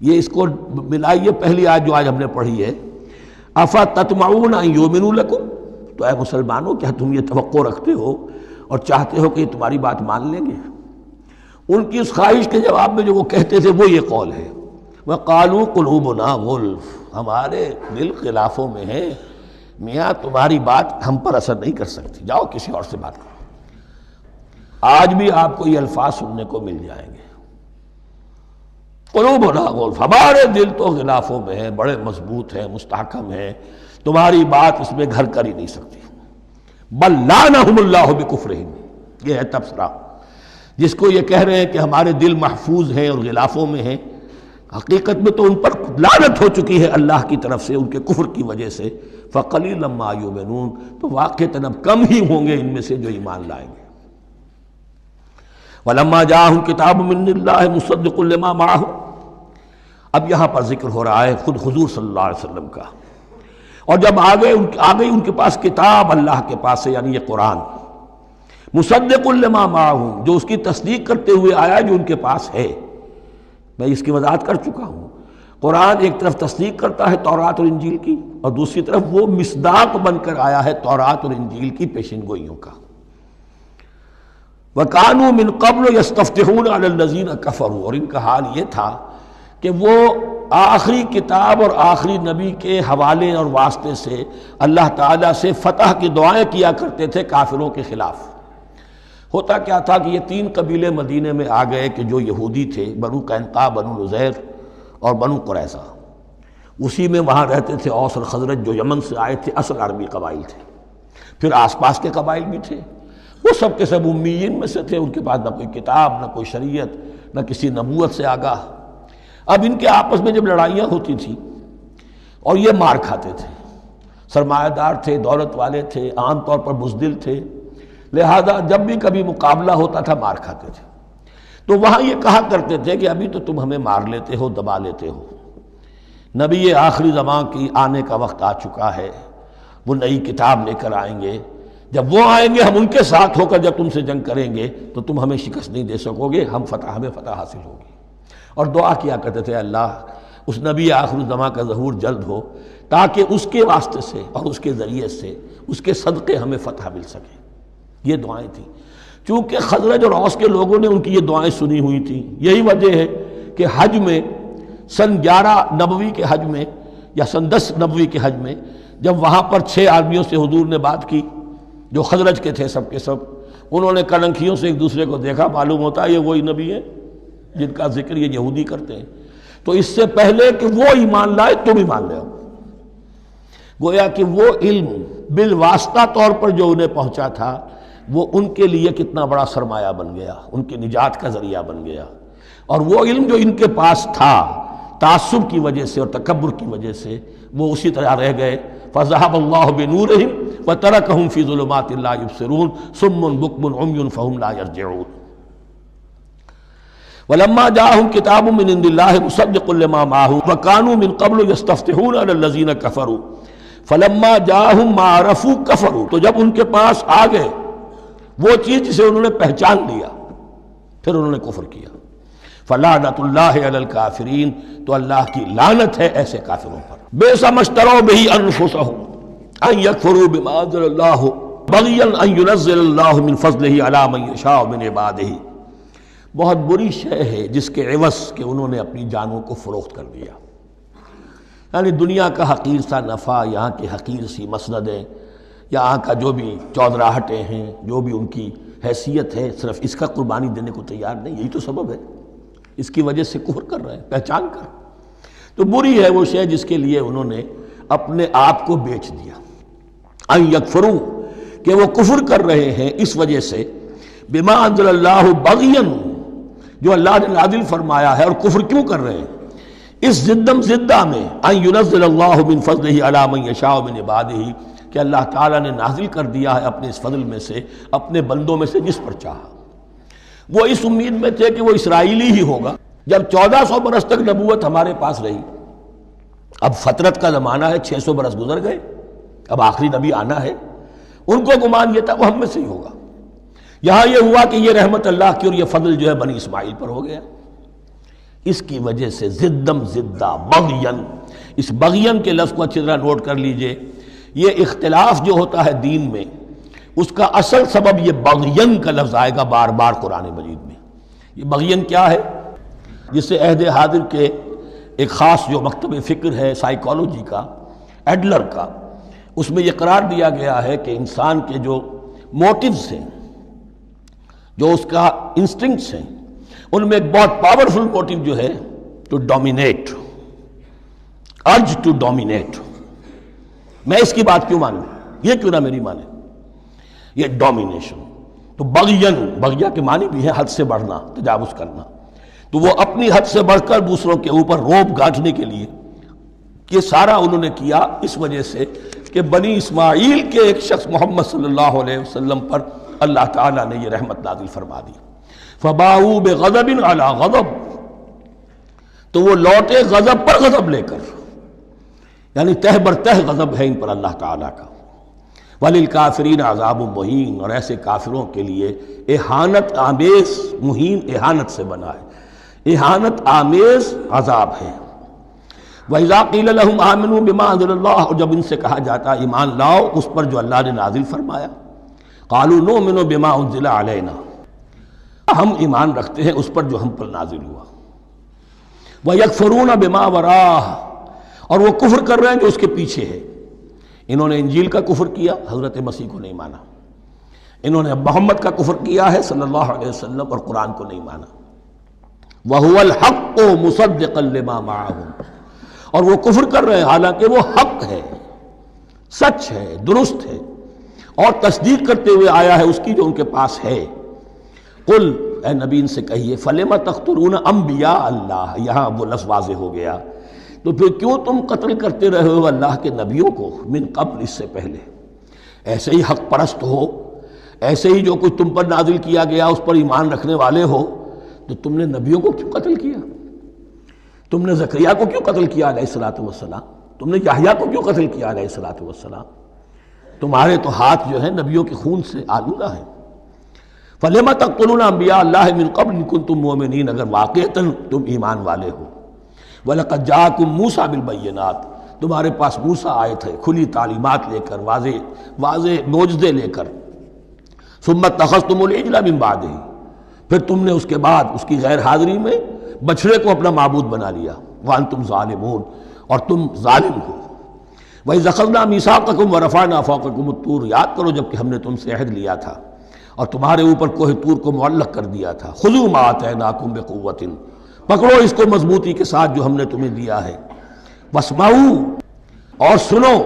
یہ اس کو ملائیے پہلی آیت جو آج ہم نے پڑھی ہے، أَفَتَطْمَعُونَ أَن يُؤْمِنُوا لَكُمْ، تو اے مسلمانوں کیا تم یہ توقع رکھتے ہو اور چاہتے ہو کہ یہ تمہاری بات مان لیں گے؟ ان کی اس خواہش کے جواب میں جو وہ کہتے تھے وہ یہ قول ہے، وَقَالُوا قُلُوبُنَا غُلْفٌ، ہمارے دل غلافوں میں ہیں، میاں تمہاری بات ہم پر اثر نہیں کر سکتی، جاؤ کسی اور سے بات کرو۔ آج بھی آپ کو یہ الفاظ سننے کو مل جائیں گے، قلوبنا غلف، ہمارے دل تو غلافوں میں ہیں، بڑے مضبوط ہیں، مستحکم ہیں، تمہاری بات اس میں گھر کر ہی نہیں سکتی۔ بل لعنہم اللہ بکفرہم، یہ ہے تبصرہ۔ جس کو یہ کہہ رہے ہیں کہ ہمارے دل محفوظ ہیں اور غلافوں میں ہیں، حقیقت میں تو ان پر لعنت ہو چکی ہے اللہ کی طرف سے ان کے کفر کی وجہ سے۔ فقلیلا ما یؤمنون، تو واقعتاً اب کم ہی ہوں گے ان میں سے جو ایمان لائیں گے۔ وَلَمَّا جَاءَهُمْ كِتَابٌ مِّنَ اللَّهِ مُصَدِّقٌ لِّمَا مَعَهُمْ، اب یہاں پر ذکر ہو رہا ہے خود حضور صلی اللہ علیہ وسلم کا، اور جب آ گئی ان کے پاس کتاب اللہ کے پاس سے، یعنی یہ قرآن، مُصَدِّقٌ لِّمَا مَعَهُمْ، جو اس کی تصدیق کرتے ہوئے آیا جو ان کے پاس ہے۔ میں اس کی وضاحت کر چکا ہوں، قرآن ایک طرف تصدیق کرتا ہے تورات اور انجیل کی، اور دوسری طرف وہ مصداق بن کر آیا ہے تورات اور انجیل کی پیشن گوئیوں کا۔ وَكَانُوا مِن قَبْلُ يَسْتَفْتِحُونَ عَلَى الَّذِينَ كَفَرُوا، اور ان کا حال یہ تھا کہ وہ آخری کتاب اور آخری نبی کے حوالے اور واسطے سے اللہ تعالیٰ سے فتح کی دعائیں کیا کرتے تھے کافروں کے خلاف۔ ہوتا کیا تھا کہ یہ تین قبیلے مدینے میں آ گئے کہ جو یہودی تھے، بنو قینقاع، بنو نذیر اور بنو قریظہ، اسی میں وہاں رہتے تھے اوس اور خزرج جو یمن سے آئے تھے، اصل عربی قبائل تھے، پھر آس پاس کے قبائل بھی تھے، وہ سب کے سب امیین میں سے تھے، ان کے پاس نہ کوئی کتاب، نہ کوئی شریعت، نہ کسی نبوت سے آگاہ۔ اب ان کے آپس میں جب لڑائیاں ہوتی تھیں اور یہ مار کھاتے تھے، سرمایہ دار تھے، دولت والے تھے، عام طور پر بزدل تھے، لہذا جب بھی کبھی مقابلہ ہوتا تھا مار کھاتے تھے۔ تو وہاں یہ کہا کرتے تھے کہ ابھی تو تم ہمیں مار لیتے ہو، دبا لیتے ہو، نبی آخری زمان کی آنے کا وقت آ چکا ہے، وہ نئی کتاب لے کر آئیں گے، جب وہ آئیں گے ہم ان کے ساتھ ہو کر جب تم سے جنگ کریں گے تو تم ہمیں شکست نہیں دے سکو گے، ہمیں فتح حاصل ہوگی۔ اور دعا کیا کرتے تھے اللہ اس نبی آخر الزماں کا ظہور جلد ہو تاکہ اس کے واسطے سے اور اس کے ذریعے سے اس کے صدقے ہمیں فتح مل سکے۔ یہ دعائیں تھیں۔ چونکہ خزرج اور اوس کے لوگوں نے ان کی یہ دعائیں سنی ہوئی تھیں، یہی وجہ ہے کہ حج میں سن 11 نبوی کے حج میں یا سن 10 نبوی کے حج میں جب وہاں پر 6 آدمیوں سے حضور نے بات کی جو خزرج کے تھے سب کے سب، انہوں نے کلنکھیوں سے ایک دوسرے کو دیکھا، معلوم ہوتا ہے یہ وہی نبی ہیں جن کا ذکر یہ یہودی کرتے ہیں، تو اس سے پہلے کہ وہ ایمان لائے تم ایمان لے آؤ۔ گویا کہ وہ علم بالواسطہ طور پر جو انہیں پہنچا تھا وہ ان کے لیے کتنا بڑا سرمایہ بن گیا، ان کی نجات کا ذریعہ بن گیا۔ اور وہ علم جو ان کے پاس تھا تعصب کی وجہ سے اور تکبر کی وجہ سے وہ اسی طرح رہ گئے۔ فَذَهَبَ اللَّهُ بِنُورِهِمْ وَتَرَكَهُمْ فِي ظُلُمَاتٍ لَا يُبْصِرُونَ صُمٌّ بُكْمٌ عُمْيٌ فَهُمْ لَا يَرْجِعُونَ۔ وَلَمَّا جَاءَهُمْ كِتَابٌ مِّنْ عِندِ اللَّهِ مُصَدِّقٌ لِّمَا مَعَهُمْ وَكَانُوا مِن قَبْلُ يَسْتَفْتِحُونَ عَلَى الَّذِينَ كَفَرُوا فَلَمَّا جَاءَهُم مَّا عَرَفُوا كَفَرُوا، تو جب ان کے پاس آ گئے وہ چیز جسے انہوں نے پہچان لیا پھر انہوں نے کفر کیا۔ فَلَعْنَةُ اللَّهِ عَلَى الْكَافِرِينَ، تو اللہ کی لعنت ہے ایسے کافروں پر۔ بِئْسَ مَا اشْتَرَوْا بِهِ أَنفُسَهُمْ أَن يَكْفُرُوا بِمَا أَنزَلَ اللَّهُ بَغْيًا أَن يُنَزِّلَ اللَّهُ مِن فَضْلِهِ عَلَى مَن يَشَاءُ مِنْ عِبَادِهِ، بہت بری شے ہے جس کے عوض کہ انہوں نے اپنی جانوں کو فروخت کر دیا۔ یعنی دنیا کا حقیر سا نفع، یہاں کی حقیر سی مسندیں، یہاں کا جو بھی چودراہٹیں ہیں، جو بھی ان کی حیثیت ہے، صرف اس کا قربانی دینے کو تیار نہیں، یہی تو سبب ہے، اس کی وجہ سے کفر کر رہے ہیں پہچان کر۔ تو بری ہے وہ شے جس کے لیے انہوں نے اپنے آپ کو بیچ دیا۔ ان یکفروا، کہ وہ کفر کر رہے ہیں اس وجہ سے، بما انزل اللہ بغیا، جو اللہ نے نازل فرمایا ہے، اور کفر کیوں کر رہے ہیں اس زدم زدہ میں، ان ینزل اللہ من فضلہ علی من یشاء من عبادہ، کہ اللہ تعالیٰ نے نازل کر دیا ہے اپنے اس فضل میں سے اپنے بندوں میں سے جس پر چاہا۔ وہ اس امید میں تھے کہ وہ اسرائیلی ہی ہوگا۔ جب 1400 برس تک نبوت ہمارے پاس رہی، اب فترت کا زمانہ ہے، 600 برس گزر گئے، اب آخری نبی آنا ہے، ان کو گمان یہ تھا وہ ہم میں سے ہی ہوگا۔ یہاں یہ ہوا کہ یہ رحمت اللہ کی اور یہ فضل جو ہے بنی اسماعیل پر ہو گیا۔ اس کی وجہ سے زدم زدہ بغین، اس بغین کے لفظ کو اچھی طرح نوٹ کر لیجئے، یہ اختلاف جو ہوتا ہے دین میں اس کا اصل سبب یہ بغین کا لفظ آئے گا بار بار قرآن مجید میں۔ یہ بغین کیا ہے؟ جس سے عہد حاضر کے ایک خاص جو مکتب فکر ہے سائیکالوجی کا، ایڈلر کا، اس میں یہ قرار دیا گیا ہے کہ انسان کے جو موٹیوز ہیں، جو اس کا انسٹنکٹس ہیں، ان میں ایک بہت پاورفل موٹیو جو ہے to dominate, urge to dominate. میں اس کی بات کیوں مانوں، یہ کیوں نہ میری مانے، یہ ڈومینیشن۔ تو بغین، بغیہ کے معنی بھی ہے حد سے بڑھنا، تجاوز کرنا۔ تو وہ اپنی حد سے بڑھ کر دوسروں کے اوپر روب گاٹھنے کے لیے یہ سارا انہوں نے کیا، اس وجہ سے کہ بنی اسماعیل کے ایک شخص محمد صلی اللہ علیہ وسلم پر اللہ تعالیٰ نے یہ رحمت نازل فرما دی۔ فَبَاءُوا بِغَضَبٍ عَلَىٰ غَضَبٍ، تو وہ لوٹے غضب پر غضب لے کر، یعنی تہ بر تہ غضب ہے ان پر اللہ تعالیٰ کا۔ وَلِلْكَافِرِينَ عَذَابٌ مُّهِينٌ، اور ایسے کافروں کے لیے اہانت آمیز، مہین اہانت سے بنا ہے، اہانت آمیز عذاب ہے۔ وَإِذَا قِيلَ لَهُمْ آمِنُوا بِمَا أَنزَلَ اللَّهُ، اور جب ان سے کہا جاتا ایمان لاؤ اس پر جو اللہ نے نازل فرمایا، قَالُوا نُؤْمِنُ بِمَا أُنزِلَ عَلَيْنَا، ہم ایمان رکھتے ہیں اس پر جو ہم پر نازل ہوا۔ وَيَكْفُرُونَ بِمَا وَرَاهُ، اور وہ کفر کر رہے ہیں جو اس کے پیچھے ہے۔ انہوں نے انجیل کا کفر کیا، حضرت مسیح کو نہیں مانا۔ انہوں نے محمد کا کفر کیا ہے صلی اللہ علیہ وسلم، اور قرآن کو نہیں مانا۔ وَهُوَ الْحَقُّ مُصَدِّقًا لِمَا مَعَهُمْ، اور وہ کفر کر رہے ہیں حالانکہ وہ حق ہے، سچ ہے، درست ہے، اور تصدیق کرتے ہوئے آیا ہے اس کی جو ان کے پاس ہے۔ قل، اے نبی ان سے کہیے، فَلِمَ تَقْتُلُونَ أَنبِيَاءَ اللَّهِ، یہاں وہ لفظ واضح ہو گیا، تو پھر کیوں تم قتل کرتے رہے ہو اللہ کے نبیوں کو، من قبل، اس سے پہلے۔ ایسے ہی حق پرست ہو، ایسے ہی جو کچھ تم پر نازل کیا گیا اس پر ایمان رکھنے والے ہو، تو تم نے نبیوں کو کیوں قتل کیا؟ تم نے زکریا کو کیوں قتل کیا علیہ الصلوۃ والسلام؟ تم نے یحییٰ کو کیوں قتل کیا علیہ الصلوۃ والسلام؟ تمہارے تو ہاتھ جو ہیں نبیوں کے خون سے آلودہ ہیں۔ فَلِمَ تَقْتُلُونَ أَنْبِيَاءَ اللَّهِ مِنْ قَبْلِ إِن كُنتُم مُؤْمِنِينَ، اگر واقعتاً تم ایمان والے ہو. وَلَقَدْ جَاءَكُم مُوسَىٰ بِالْبَيِّنَاتِ، تمہارے پاس موسیٰ آئے تھے کھلی تعلیمات لے کر، واضح معجزے لے کر. ثُمَّ اتَّخَذْتُمُ الْعِجْلَ مِن بَعْدِهِ، پھر تم نے اس کے بعد اس کی غیر حاضری میں بچھڑے کو اپنا معبود بنا لیا. وَأَنْتُمْ ظَالِمُونَ، اور تم ظالم ہو. وَإِذْ أَخَذْنَا مِيثَاقَكُمْ وَرَفَعْنَا فَوْقَكُمُ الطُّورَ، یاد کرو جب کہ ہم نے تم سے عہد لیا تھا اور تمہارے اوپر کوہ طور کو معلق کر دیا تھا. خُذُوا مَا آتَيْنَاكُمْ بِقُوَّةٍ، پکڑو اس کو مضبوطی کے ساتھ جو ہم نے تمہیں دیا ہے. وَاسْمَعُوا، اور سنو.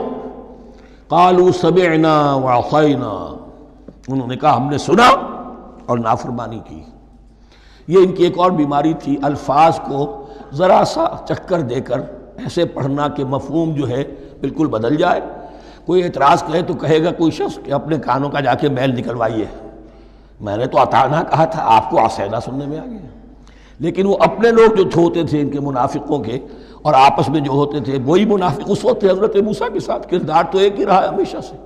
قَالُوا سَمِعْنَا وَعَصَيْنَا، انہوں نے کہا ہم نے سنا اور نافرمانی کی. یہ ان کی ایک اور بیماری تھی، الفاظ کو ذرا سا چکر دے کر ایسے پڑھنا کہ مفہوم جو ہے بالکل بدل جائے. کوئی اعتراض کرے تو کہے گا کوئی شخص کہ اپنے کانوں کا جا کے میل نکلوائیے، میں نے تو اطعنا کہا تھا، آپ کو عصینا سننے میں آ گیا. لیکن وہ اپنے لوگ جو ہوتے تھے ان کے منافقوں کے، اور آپس میں جو ہوتے تھے وہی منافق اس وقت حضرت موسیٰ کے ساتھ. کردار تو ایک ہی رہا ہے ہمیشہ سے.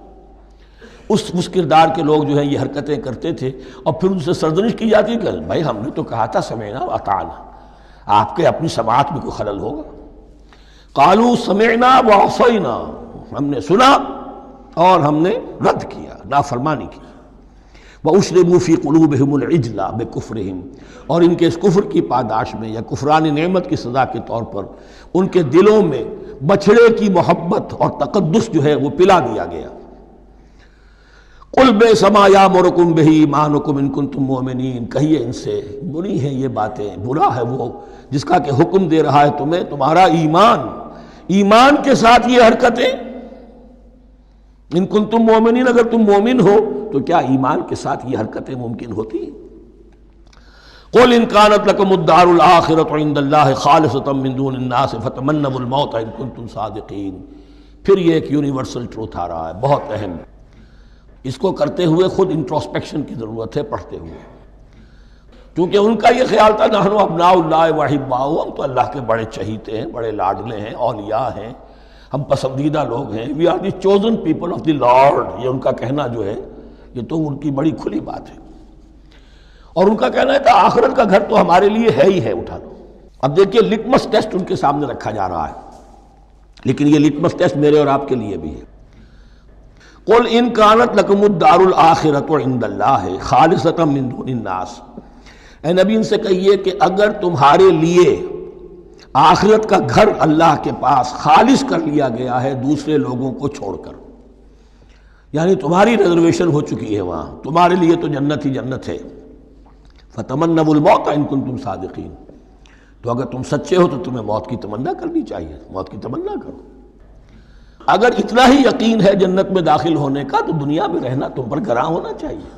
اس کردار کے لوگ جو ہیں یہ حرکتیں کرتے تھے، اور پھر ان سے سرزنش کی جاتی کہ بھائی ہم نے تو کہا تھا سمعنا واطعنا، آپ کے اپنی سماعت میں کوئی خلل ہوگا. قالوا سمعنا وعصینا، ہم نے سنا اور ہم نے رد کیا، نافرمانی کی. وَأُشْرِبُوا فِي قُلُوبِهِمُ الْعِجْلَ بِكُفْرِهِمْ، اور ان کے اس کفر کی پاداش میں یا کفران نعمت کی سزا کے طور پر ان کے دلوں میں بچھڑے کی محبت اور تقدس جو ہے وہ پلا دیا گیا. قُلْ بِئْسَ مَا يَأْمُرُكُمْ بِهِ إِيمَانُكُمْ إِن كُنتُم مُؤْمِنِينَ، کہیے ان سے بری ہیں یہ باتیں، برا ہے وہ جس کا کہ حکم دے رہا ہے تمہیں تمہارا ایمان کے ساتھ یہ حرکتیں. ان کنتم مومنین، اگر تم مومن ہو تو کیا ایمان کے ساتھ یہ حرکتیں ممکن ہوتی ہیں؟ قل ان كانت لكم الدار الآخرة عند الله خالصة من دون الناس فتمنوا الموت ان كنتم صادقین. پھر یہ ایک یونیورسل ٹروتھ آ رہا ہے، بہت اہم. اس کو کرتے ہوئے خود انٹروسپیکشن کی ضرورت ہے پڑھتے ہوئے، کیونکہ ان کا یہ خیال تھا نحن ابناء اللہ واحباؤہ، ہم تو اللہ کے بڑے چہیتے ہیں، بڑے لاڈلے ہیں، اولیاء ہیں، ہم پسندیدہ لوگ ہیں. We are the chosen people of the lord, یہ ان کا کہنا جو ہے یہ تو ان کی بڑی کھلی بات ہے. اور ان کا کہنا ہے کہ آخرت کا گھر تو ہمارے لیے ہے ہی ہے، اٹھا لو. اب دیکھیے لٹمس ٹیسٹ ان کے سامنے رکھا جا رہا ہے، لیکن یہ لٹمس ٹیسٹ میرے اور آپ کے لیے بھی ہے. قل ان كانت لكم الدار الآخرة عند الله خالصة من دون الناس، اے نبی ان سے کہیے کہ اگر تمہارے لیے آخرت کا گھر اللہ کے پاس خالص کر لیا گیا ہے دوسرے لوگوں کو چھوڑ کر، یعنی تمہاری ریزرویشن ہو چکی ہے وہاں، تمہارے لیے تو جنت ہی جنت ہے. فتمنوا الموت ان کنتم صادقین، تو اگر تم سچے ہو تو تمہیں موت کی تمنا کرنی چاہیے، موت کی تمنا کرو. اگر اتنا ہی یقین ہے جنت میں داخل ہونے کا تو دنیا میں رہنا تم پر گراں ہونا چاہیے.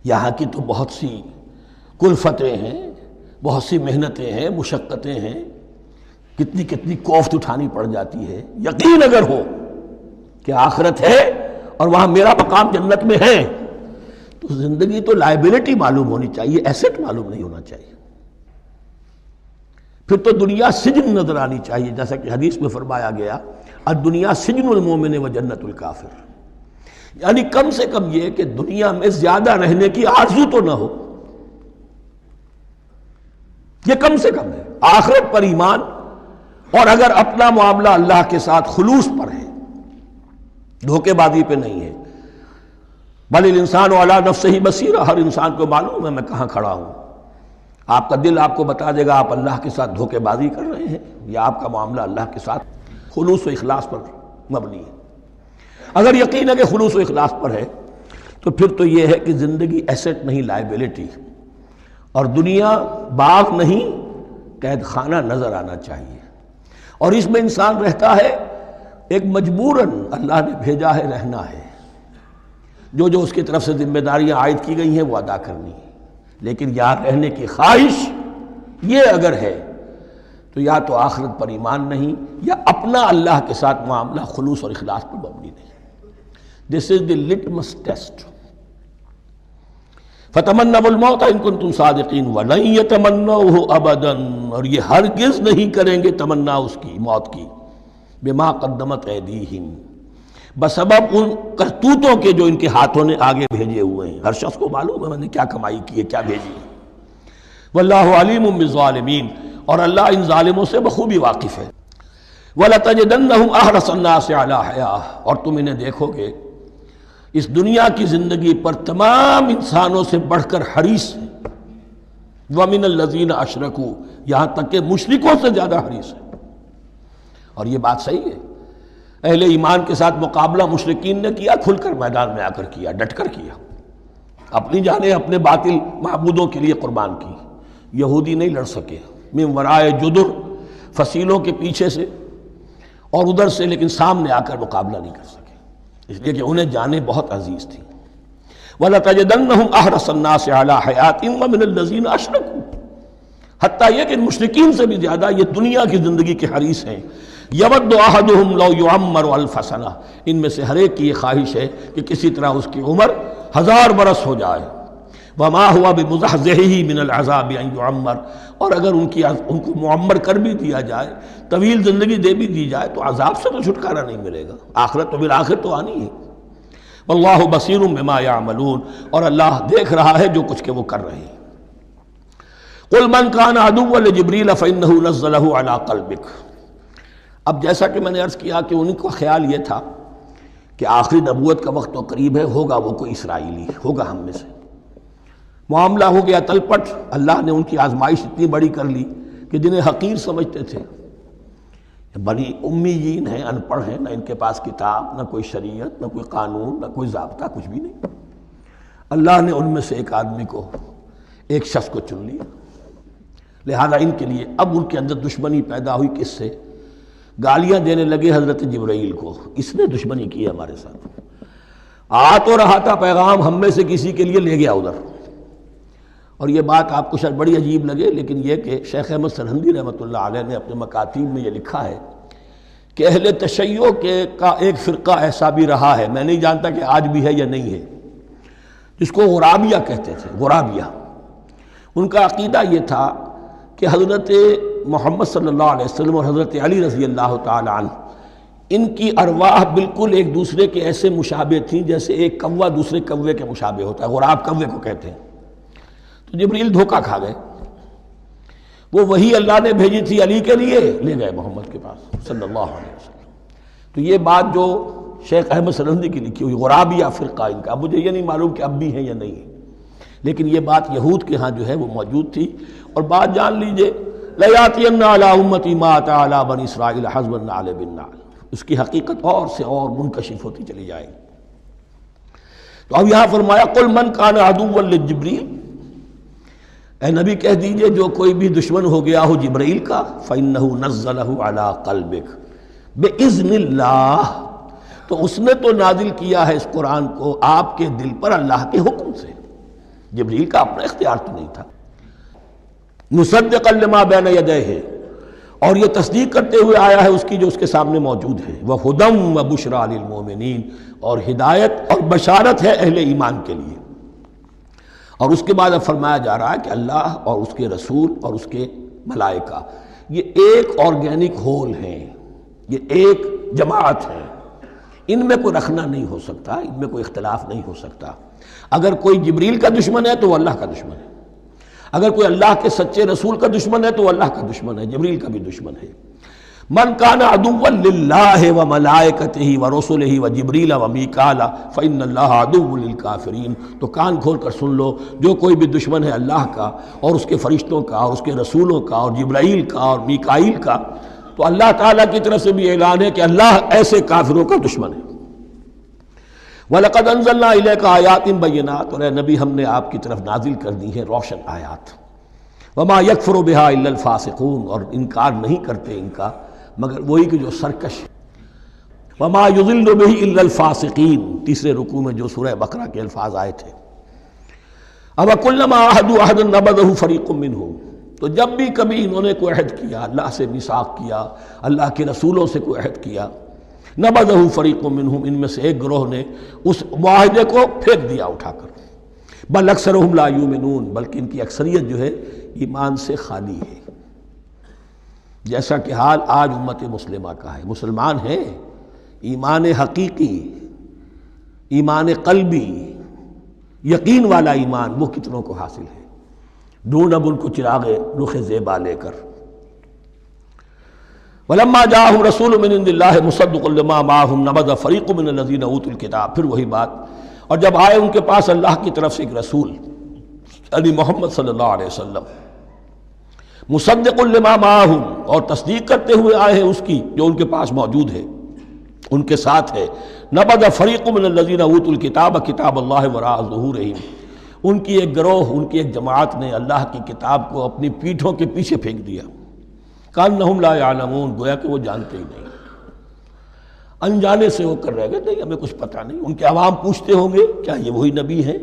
یہاں کی تو بہت سی کلفتیں ہیں، بہت سی محنتیں ہیں، مشقتیں ہیں، کتنی کوفت اٹھانی پڑ جاتی ہے. یقین اگر ہو کہ آخرت ہے اور وہاں میرا مقام جنت میں ہے تو زندگی تو لائبلٹی معلوم ہونی چاہیے، ایسٹ معلوم نہیں ہونا چاہیے. پھر تو دنیا سجن نظر آنی چاہیے، جیسا کہ حدیث میں فرمایا گیا الدنیا سجن المومن و جنت الکافر، یعنی کم سے کم یہ کہ دنیا میں زیادہ رہنے کی آرزو تو نہ ہو، یہ کم سے کم ہے. آخرت پر ایمان، اور اگر اپنا معاملہ اللہ کے ساتھ خلوص پر ہے، دھوکے بازی پہ نہیں ہے. بل الانسان علی نفسہ بصیرہ، ہر انسان کو معلوم ہے میں کہاں کھڑا ہوں. آپ کا دل آپ کو بتا دے گا آپ اللہ کے ساتھ دھوکے بازی کر رہے ہیں یا آپ کا معاملہ اللہ کے ساتھ خلوص و اخلاص پر مبنی ہے. اگر یقین ہے کہ خلوص و اخلاص پر ہے تو پھر تو یہ ہے کہ زندگی ایسٹ نہیں لائبلٹی، اور دنیا باغ نہیں قید خانہ نظر آنا چاہیے. اور اس میں انسان رہتا ہے ایک مجبوراً، اللہ نے بھیجا ہے رہنا ہے، جو اس کی طرف سے ذمہ داریاں عائد کی گئی ہیں وہ ادا کرنی ہے. لیکن یہاں رہنے کی خواہش یہ اگر ہے تو یا تو آخرت پر ایمان نہیں یا اپنا اللہ کے ساتھ معاملہ خلوص اور اخلاص پر مبنی نہیں. دس از دی لٹمس ٹیسٹ. فتمنوا الموت ان کنتم صادقین ولن یتمنوہ ابدا، اور یہ ہرگز نہیں کریں گے تمنا اس کی، موت کی. بما قدمت ایدیہم، بسبب ان کرتوتوں کے جو ان کے ہاتھوں نے آگے بھیجے ہوئے ہیں۔ ہر شخص کو معلوم ہے میں نے کیا کمائی کی ہے، کیا بھیجی ہے۔ واللہ علیم بالظالمین، اور اللہ ان ظالموں سے بخوبی واقف ہے۔ وَلَتَجِدَنَّهُمْ أَحْرَصَ النَّاسِ عَلَىٰ حَيَاةٍ، اور تم انہیں دیکھو گے اس دنیا کی زندگی پر تمام انسانوں سے بڑھ کر حریص ہیں۔ وَمِنَ الَّذِينَ أَشْرَكُوا، یہاں تک کہ مشرکوں سے زیادہ حریص ہیں۔ اور یہ بات صحیح ہے، اہل ایمان کے ساتھ مقابلہ مشرکین نے کیا، کھل کر میدان میں آ کر کیا، ڈٹ کر کیا، اپنی جانیں اپنے باطل معبودوں کے لیے قربان کی۔ یہودی نہیں لڑ سکے، من ورائے جدر، فصیلوں کے پیچھے سے اور ادھر سے، لیکن سامنے آ کر مقابلہ نہیں کر سکے، اس لیے کہ انہیں جانیں بہت عزیز تھیں۔ وَلَتَجِدَنَّهُمْ أَحْرَصَ النَّاسِ عَلَىٰ حَيَاةٍ وَمِنَ الَّذِينَ أَشْرَكُوا، حتیٰ یہ کہ مشرکین سے بھی زیادہ یہ دنیا کی زندگی کے حریص ہیں۔ يَوَدُّ أَحَدُهُمْ لَوْ يُعَمَّرُ أَلْفَ سَنَةٍ، ان میں سے ہر ایک کی یہ خواہش ہے کہ کسی طرح اس کی عمر 1000 برس ہو جائے۔ وَمَا هُوَ بِمُزَحْزِحِهِ مِنَ الْعَذَابِ أَن يُعَمَّرَ، اور اگر ان کو معمر کر بھی دیا جائے، طویل زندگی دے بھی دی جائے، تو عذاب سے تو چھٹکارا نہیں ملے گا، آخرت تو بالآخر تو آنی ہے۔ واللہ بصیر بما یعملون، اور اللہ دیکھ رہا ہے جو کچھ کہ وہ کر رہے ہیں۔ قل من کان عدوا لجبریل فإنہ نزلہ علی قلبک، اب جیسا کہ میں نے عرض کیا کہ ان کا خیال یہ تھا کہ آخری نبوت کا وقت تو قریب ہے، ہوگا وہ کوئی اسرائیلی، ہوگا ہم میں سے۔ معاملہ ہو گیا تلپٹ، اللہ نے ان کی آزمائش اتنی بڑی کر لی کہ جنہیں حقیر سمجھتے تھے، بڑی امیین ہیں، ان پڑھ ہیں، نہ ان کے پاس کتاب، نہ کوئی شریعت، نہ کوئی قانون، نہ کوئی ضابطہ، کچھ بھی نہیں، اللہ نے ان میں سے ایک آدمی کو، ایک شخص کو چن لیا۔ لہذا ان کے لیے اب ان کے اندر دشمنی پیدا ہوئی، کس سے؟ گالیاں دینے لگے حضرت جبرائیل کو، اس نے دشمنی کی ہے ہمارے ساتھ، آ تو رہا تھا پیغام ہم میں سے کسی کے لیے، لے گیا ادھر۔ اور یہ بات آپ کو شاید بڑی عجیب لگے، لیکن یہ کہ شیخ احمد سرہندی رحمۃ اللہ علیہ نے اپنے مکاتیب میں یہ لکھا ہے کہ اہل تشیع کا ایک فرقہ ایسا بھی رہا ہے، میں نہیں جانتا کہ آج بھی ہے یا نہیں ہے، جس کو غرابیہ کہتے تھے۔ غرابیہ، ان کا عقیدہ یہ تھا کہ حضرت محمد صلی اللہ علیہ وسلم اور حضرت علی رضی اللہ تعالی عنہ، ان کی ارواح بالکل ایک دوسرے کے ایسے مشابہ تھیں جیسے ایک کوا دوسرے کوے کے مشابہ ہوتا ہے، غراب کوے کو کہتے ہیں۔ تو جبریل دھوکہ کھا گئے، وہ وہی اللہ نے بھیجی تھی علی کے لیے، لے گئے محمد کے پاس صلی اللہ علیہ وسلم۔ تو یہ بات جو شیخ احمد سرہندی کی لکھی ہوئی غرابیہ فرقہ ان کا، مجھے یہ نہیں معلوم کہ اب بھی ہے یا نہیں ہے، لیکن یہ بات یہود کے ہاں جو ہے وہ موجود تھی۔ اور بات جان لیجئے، لَيَأْتِيَنَّ عَلَىٰ أُمَّتِي مَا أَتَىٰ عَلَىٰ بَنِي إِسْرَائِيلَ حَسْبَ النَّعْلِ بِالنَّعْلِ، اس کی حقیقت اور سے اور منکشف ہوتی چلی جائے گی۔ تو اب یہاں فرمایا قُلْ مَنْ كَانَ عَدُوًّا لِجِبْرِيلَ، اے نبی کہہ دیجئے جو کوئی بھی دشمن ہو گیا ہو جبرائیل کا، فَإِنَّهُ نَزَّلَهُ عَلَىٰ قَلْبِكَ بِإِذْنِ اللَّهِ، تو اس نے تو نازل کیا ہے اس قرآن کو آپ کے دل پر اللہ کے حکم سے، جبرائیل کا اپنا اختیار تو نہیں تھا۔ مُصَدِّقًا لِمَا بَيْنَ يَدَيْهِ، اور یہ تصدیق کرتے ہوئے آیا ہے اس کی جو اس کے سامنے موجود ہے، وَهُدًى وَبُشْرَىٰ لِلْمُؤْمِنِينَ، اور ہدایت اور بشارت ہے اہل ایمان کے لیے۔ اور اس کے بعد اب فرمایا جا رہا ہے کہ اللہ اور اس کے رسول اور اس کے ملائکہ یہ ایک آرگینک ہول ہیں، یہ ایک جماعت ہے، ان میں کوئی رکھنا نہیں ہو سکتا، ان میں کوئی اختلاف نہیں ہو سکتا۔ اگر کوئی جبریل کا دشمن ہے تو وہ اللہ کا دشمن ہے، اگر کوئی اللہ کے سچے رسول کا دشمن ہے تو وہ اللہ کا دشمن ہے، جبریل کا بھی دشمن ہے۔ من کان عدوا للہ وملائکتہ ورسلہ وجبریل ومیکال فإن اللہ عدو للکافرین، تو کان کھول کر سن لو، جو کوئی بھی دشمن ہے اللہ کا اور اس کے فرشتوں کا اور اس کے رسولوں کا اور جبرائیل کا اور میکائیل کا، تو اللہ تعالیٰ کی طرف سے بھی اعلان ہے کہ اللہ ایسے کافروں کا دشمن ہے۔ وَلَقَدْ أَنزَلْنَا إِلَيْكَ آيَاتٍ بَيِّنَاتٍ، اور اے نبی ہم نے آپ کی طرف نازل کر دی ہیں روشن آیات۔ وَمَا يَكْفُرُ بِهَا إِلَّا الْفَاسِقُونَ، اور انکار نہیں کرتے ان کا مگر وہی کہ جو سرکش۔ وَمَا يُضِلُّ بِهِ إِلَّا الْفَاسِقِينَ، تیسرے رکوع میں جو سورہ بقرہ کے الفاظ آئے تھے۔ أَوَكُلَّمَا عَاهَدُوا عَهْدًا نَبَذَهُ فَرِيقٌ مِّنْهُمْ، تو جب بھی کبھی انہوں نے کوئی عہد کیا، اللہ سے میثاق کیا، اللہ کے رسولوں سے کوئی عہد کیا، نَبَذَهُ فَرِيقٌ مِّنْهُمْ، ان میں سے ایک گروہ نے اس معاہدے کو پھینک دیا اٹھا کر۔ بل اکثرهم لا یؤمنون، بلکہ ان کی اکثریت جو ہے ایمان سے خالی ہے، جیسا کہ حال آج امت مسلمہ کا ہے۔ مسلمان ہیں، ایمان حقیقی، ایمان قلبی، یقین والا ایمان وہ کتنوں کو حاصل ہے؟ ڈھونڈ اب ان کو چراغ رخ زیبا لے کر۔ وَلَمَّا جَاءَهُمْ رَسُولٌ مِّنْ عِندِ اللَّهِ مُصَدِّقٌ لِّمَا مَعَهُمْ نَبَذَ فَرِيقٌ مِّنَ الَّذِينَ أُوتُوا الْكِتَابَ۔ پھر وہی بات، اور جب آئے ان کے پاس اللہ کی طرف سے ایک رسول یعنی محمد صلی اللہ علیہ وسلم، مصدق لما معہم، اور تصدیق کرتے ہوئے آئے ہیں اس کی جو ان کے پاس موجود ہے، ان کے ساتھ ہے، نبذ فریق من الذین اوتوا الکتاب کتاب اللہ وراء ظہورہم، ان کی ایک گروہ، ان کی ایک جماعت نے اللہ کی کتاب کو اپنی پیٹھوں کے پیچھے پھینک دیا، کأنہم لا یعلمون، گویا کہ وہ جانتے ہی نہیں، انجانے سے ہو کر رہ گئے، نہیں ہمیں کچھ پتہ نہیں۔ ان کے عوام پوچھتے ہوں گے کیا یہ وہی نبی ہیں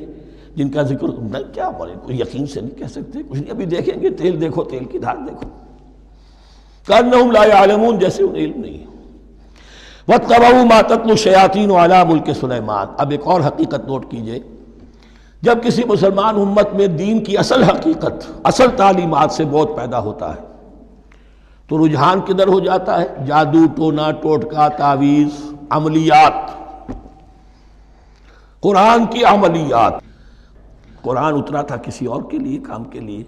جن کا ذکر نہیں، کیا بولے، کوئی یقین سے نہیں کہہ سکتے، کچھ نہیں، ابھی دیکھیں گے، تیل دیکھو، تیل کی دھار دیکھو، کأنہم لا یعلمون، جیسے انہیں علم نہیں ہے۔ وَاتَّبَعُوا مَا تَتْلُو الشَّيَاطِينُ عَلَىٰ مُلْكِ سُلَيْمَانَ۔ اب ایک اور حقیقت نوٹ کیجئے، جب کسی مسلمان امت میں دین کی اصل حقیقت، اصل تعلیمات سے بہت پیدا ہوتا ہے تو رجحان کدھر ہو جاتا ہے؟ جادو، ٹونا، ٹوٹکا، تعویذ، عملیات، قرآن کی عملیات۔ قرآن اترا تھا کسی اور کے لیے، کام کے لیے،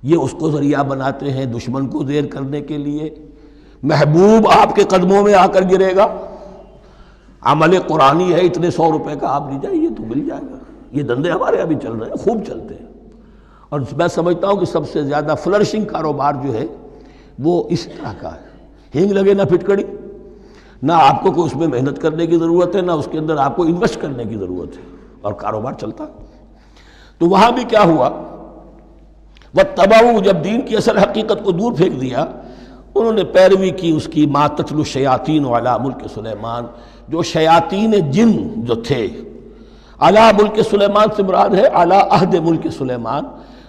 یہ اس کو ذریعہ بناتے ہیں دشمن کو زیر کرنے کے لیے۔ محبوب آپ کے قدموں میں آ کر گرے گا، عمل قرآنی ہے، اتنے 100 روپے کا آپ لے جائیے تو مل جائے گا۔ یہ دندے ہمارے ابھی چل رہے ہیں، خوب چلتے ہیں، اور میں سمجھتا ہوں کہ سب سے زیادہ فلرشنگ کاروبار جو ہے وہ اس طرح کا ہے۔ ہینگ لگے نہ پھٹکڑی، نہ آپ کو کوئی اس میں محنت کرنے کی ضرورت ہے، نہ اس کے اندر آپ کو انویسٹ کرنے کی ضرورت ہے، اور کاروبار چلتا۔ تو وہاں بھی کیا ہوا، وَاتَّبَعُوا، جب دین کی اصل حقیقت کو دور پھینک دیا، انہوں نے پیروی کی اس کی، مَا تَتْلُو الشَّيَاطِينُ عَلَىٰ مُلْكِ سُلَيْمَانَ، جو شیاطین جن جو تھے، عَلَىٰ مُلْكِ سُلَيْمَانَ سے مراد ہے عَلَىٰ عہد ملک سلیمان،